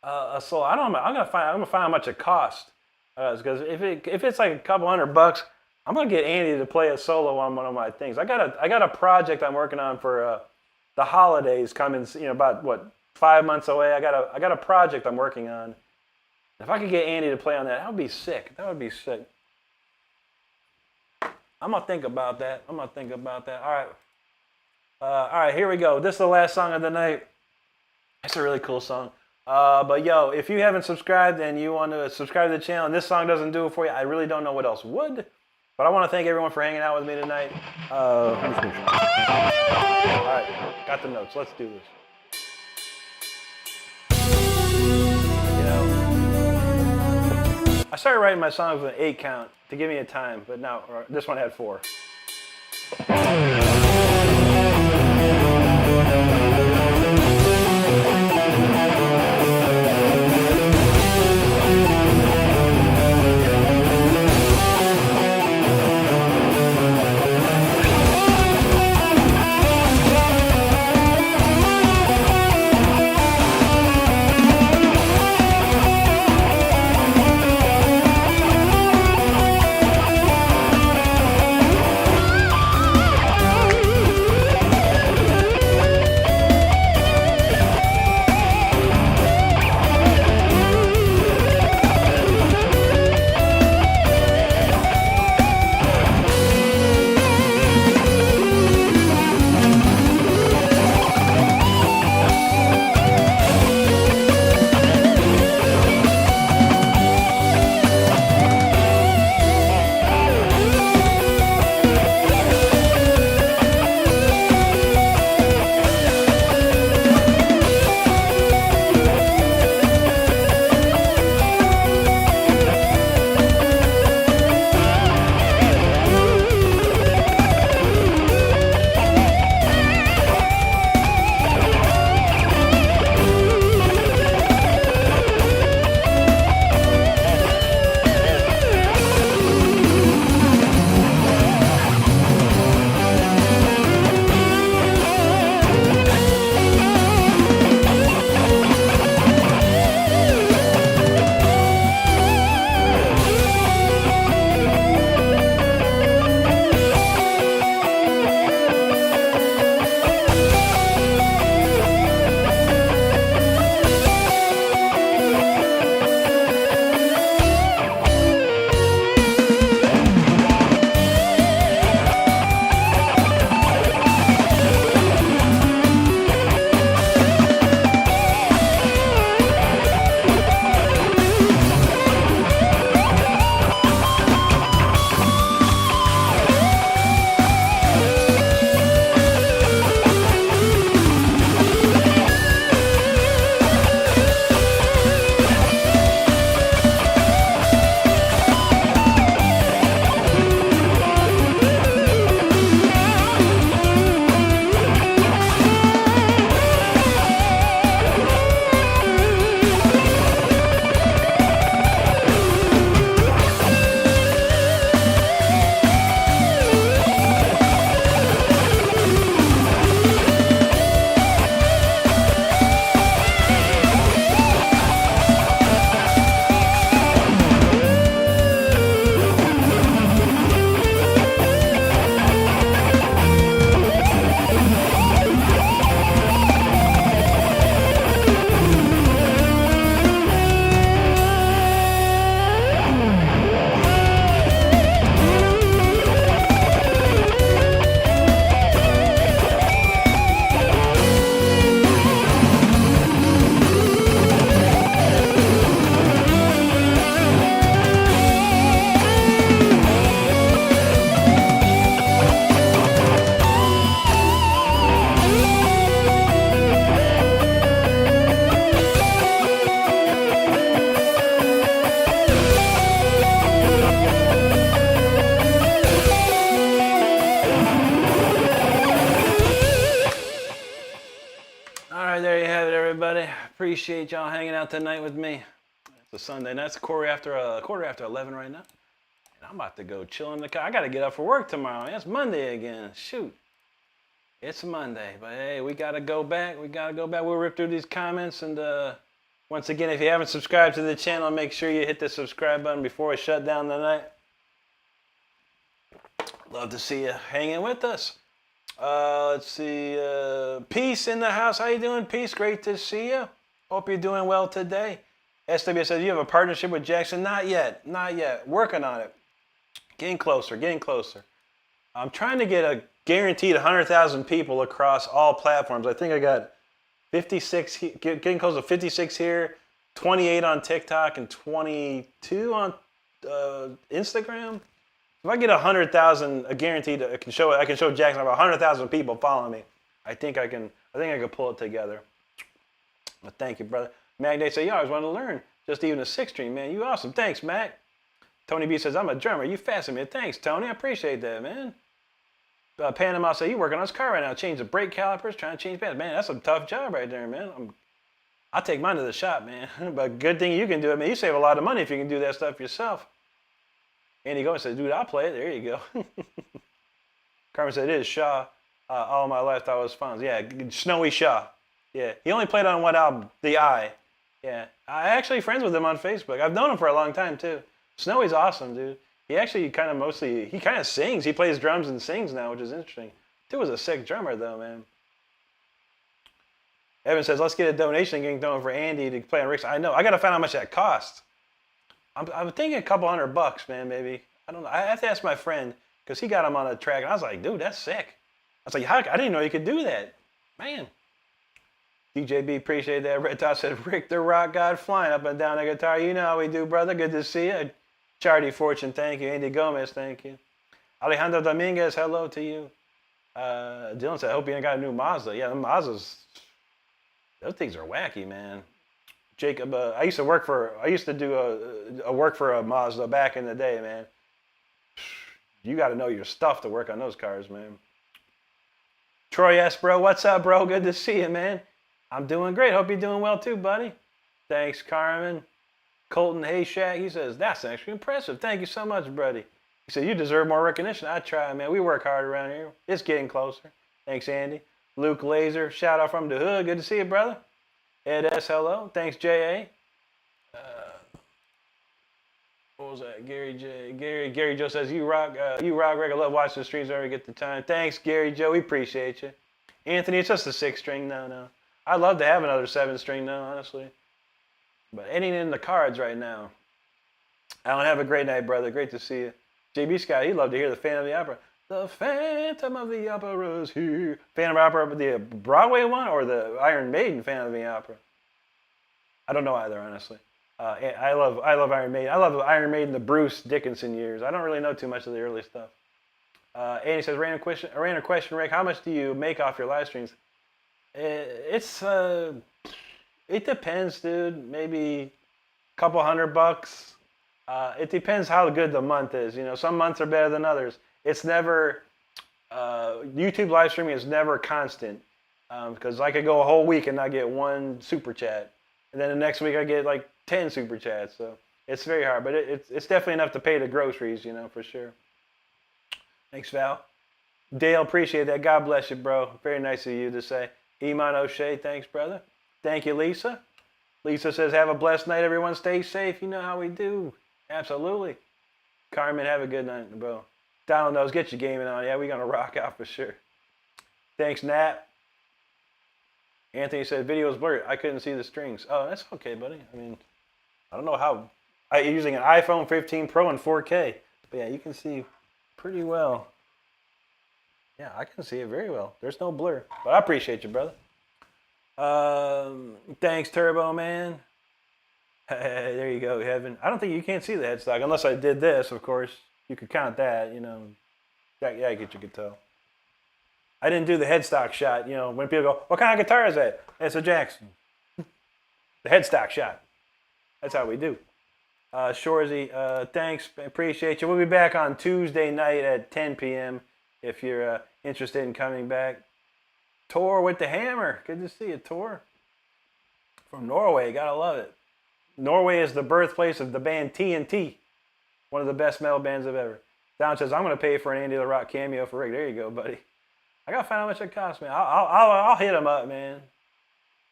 a solo. I don't know. I'm gonna find how much it cost. Because if it's like a couple $100, I'm gonna get Andy to play a solo on one of my things. I got a project I'm working on for the holidays coming. About what 5 months away. I got a project I'm working on. If I could get Andy to play on that would be sick. That would be sick. I'm gonna think about that. All right. All right. Here we go. This is the last song of the night. It's a really cool song. But yo, if you haven't subscribed and you want to subscribe to the channel and this song doesn't do it for you, I really don't know what else would. But I want to thank everyone for hanging out with me tonight. All right, got the notes. Let's do this. I started writing my songs with an 8 count to give me a time, but now this one had 4. Appreciate y'all hanging out tonight with me. It's a Sunday night. It's quarter after 11 right now. And I'm about to go chill in the car. I got to get up for work tomorrow. It's Monday again. Shoot. It's Monday. But hey, we got to go back. We'll rip through these comments. And once again, if you haven't subscribed to the channel, make sure you hit the subscribe button before I shut down tonight. Love to see you hanging with us. Let's see. Peace in the house. How you doing, Peace? Great to see you. Hope you're doing well today. SW says, you have a partnership with Jackson? Not yet. Working on it. Getting closer. I'm trying to get a guaranteed 100,000 people across all platforms. I think I got 56, getting close to 56 here, 28 on TikTok, and 22 on Instagram. If I get 100,000, a guaranteed, I can show Jackson about 100,000 people following me. I think I can pull it together. But thank you, brother. Mac Day say, yo, I always wanted to learn. Just even a 6-string, man. You awesome. Thanks, Mac. Tony B says, I'm a drummer. You fascinating, man. Thanks, Tony. I appreciate that, man. Panama say, you working on his car right now. Change the brake calipers, trying to change bands. Man, that's a tough job right there, man. I'll take mine to the shop, man. But good thing you can do it, man. You save a lot of money if you can do that stuff yourself. Andy Gomes says, dude, I'll play it. There you go. Carmen said, it is Shaw. All my life I was fun. Yeah, Snowy Shaw. Yeah, he only played on one album, The Eye. Yeah, I actually friends with him on Facebook. I've known him for a long time too. Snowy's awesome, dude. He actually kind of sings. He plays drums and sings now, which is interesting. Dude was a sick drummer though, man. Evan says, let's get a donation getting done for Andy to play on Rick's. I know. I got to find out how much that costs. I'm thinking a couple $100, man, maybe. I don't know. I have to ask my friend because he got him on a track, and I was like, dude, that's sick. I was like, I didn't know you could do that, man. DJB, appreciate that. Red Dot said, Rick the Rock God flying up and down the guitar. You know how we do, brother. Good to see you. Charity Fortune, thank you. Andy Gomez, thank you. Alejandro Dominguez, hello to you. Dylan said, I hope you ain't got a new Mazda. Yeah, the Mazdas, those things are wacky, man. Jacob, I used to do a work for a Mazda back in the day, man. You got to know your stuff to work on those cars, man. Troy S, bro, what's up, bro? Good to see you, man. I'm doing great. Hope you're doing well too, buddy. Thanks, Carmen. Colton Hayshak, he says, that's actually impressive. Thank you so much, buddy. He said, you deserve more recognition. I try, man. We work hard around here. It's getting closer. Thanks, Andy. Luke Laser, shout out from the hood. Good to see you, brother. Ed S, hello. Thanks, J.A. What was that? Gary J. Gary Joe says, you rock, Rick. I love watching the streams whenever I get the time. Thanks, Gary Joe. We appreciate you. Anthony, it's just a 6-string. No. I'd love to have another 7-string now, honestly. But it ain't in the cards right now. Alan, have a great night, brother. Great to see you. JB Scott, he'd love to hear the Phantom of the Opera. The Phantom of the Opera is here. Phantom of the Opera, the Broadway one or the Iron Maiden Phantom of the Opera? I don't know either, honestly. I love Iron Maiden. I love Iron Maiden, the Bruce Dickinson years. I don't really know too much of the early stuff. Andy says, random question, Rick. How much do you make off your live streams? It depends, dude. Maybe a couple $100. It depends how good the month is. You know, some months are better than others. It's never YouTube live streaming is never constant because I could go a whole week and not get one super chat, and then the next week I get like 10 super chats. So it's very hard, but it's definitely enough to pay the groceries, you know, for sure. Thanks, Val. Dale, appreciate that. God bless you, bro. Very nice of you to say. Iman O'Shea, thanks, brother. Thank you, Lisa. Lisa says, have a blessed night, everyone. Stay safe. You know how we do. Absolutely. Carmen, have a good night, bro. Donald knows, get your gaming on. Yeah, we're going to rock out for sure. Thanks, Nat. Anthony said, video's blurry. I couldn't see the strings. Oh, that's okay, buddy. I mean, I don't know how. I'm using an iPhone 15 Pro in 4K. But yeah, you can see pretty well. Yeah, I can see it very well. There's no blur. But I appreciate you, brother. Thanks, Turbo Man. There you go, Heaven. I don't think you can't see the headstock unless I did this, of course. You could count that, you know. Yeah, I get you could tell. I didn't do the headstock shot, you know. When people go, what kind of guitar is that? It's a Jackson. The headstock shot. That's how we do. Shorzy, thanks. Appreciate you. We'll be back on Tuesday night at 10 p.m. if you're interested in coming back. Tor with the hammer. Good to see you, Tor. From Norway, gotta love it. Norway is the birthplace of the band TNT, one of the best metal bands I've ever. Don says, I'm gonna pay for an Andy the Rock cameo for Rick. There you go, buddy. I gotta find out how much it costs, man. I'll hit him up, man.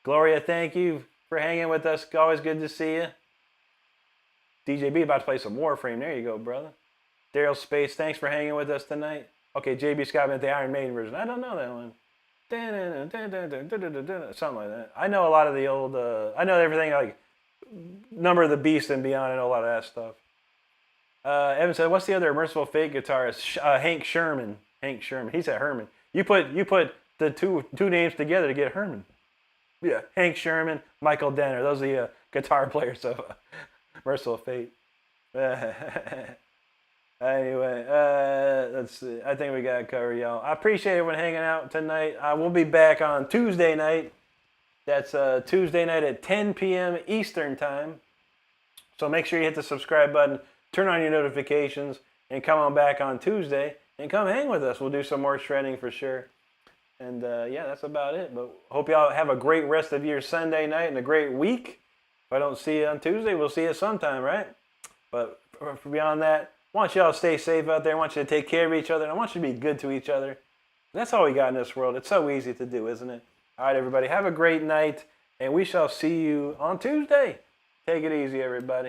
Gloria, thank you for hanging with us. Always good to see you. DJB about to play some Warframe. There you go, brother. Daryl Space, thanks for hanging with us tonight. Okay, JB Scott meant the Iron Maiden version. I don't know that one. Something like that. I know a lot of the old, I know everything like Number of the Beast and Beyond. I know a lot of that stuff. Evan said, what's the other Merciful Fate guitarist? Hank Sherman. Hank Sherman. He said Herman. You put the two names together to get Herman. Yeah, Hank Sherman, Michael Denner. Those are the guitar players of Merciful Fate. Anyway, let's see. I think we got it covered, y'all. I appreciate everyone hanging out tonight. We'll be back on Tuesday night. That's Tuesday night at 10 p.m. Eastern time. So make sure you hit the subscribe button, turn on your notifications, and come on back on Tuesday and come hang with us. We'll do some more shredding for sure. And yeah, that's about it. But hope y'all have a great rest of your Sunday night and a great week. If I don't see you on Tuesday, we'll see you sometime, right? But beyond that, I want y'all to stay safe out there. I want you to take care of each other. And I want you to be good to each other. That's all we got in this world. It's so easy to do, isn't it? All right, everybody. Have a great night. And we shall see you on Tuesday. Take it easy, everybody.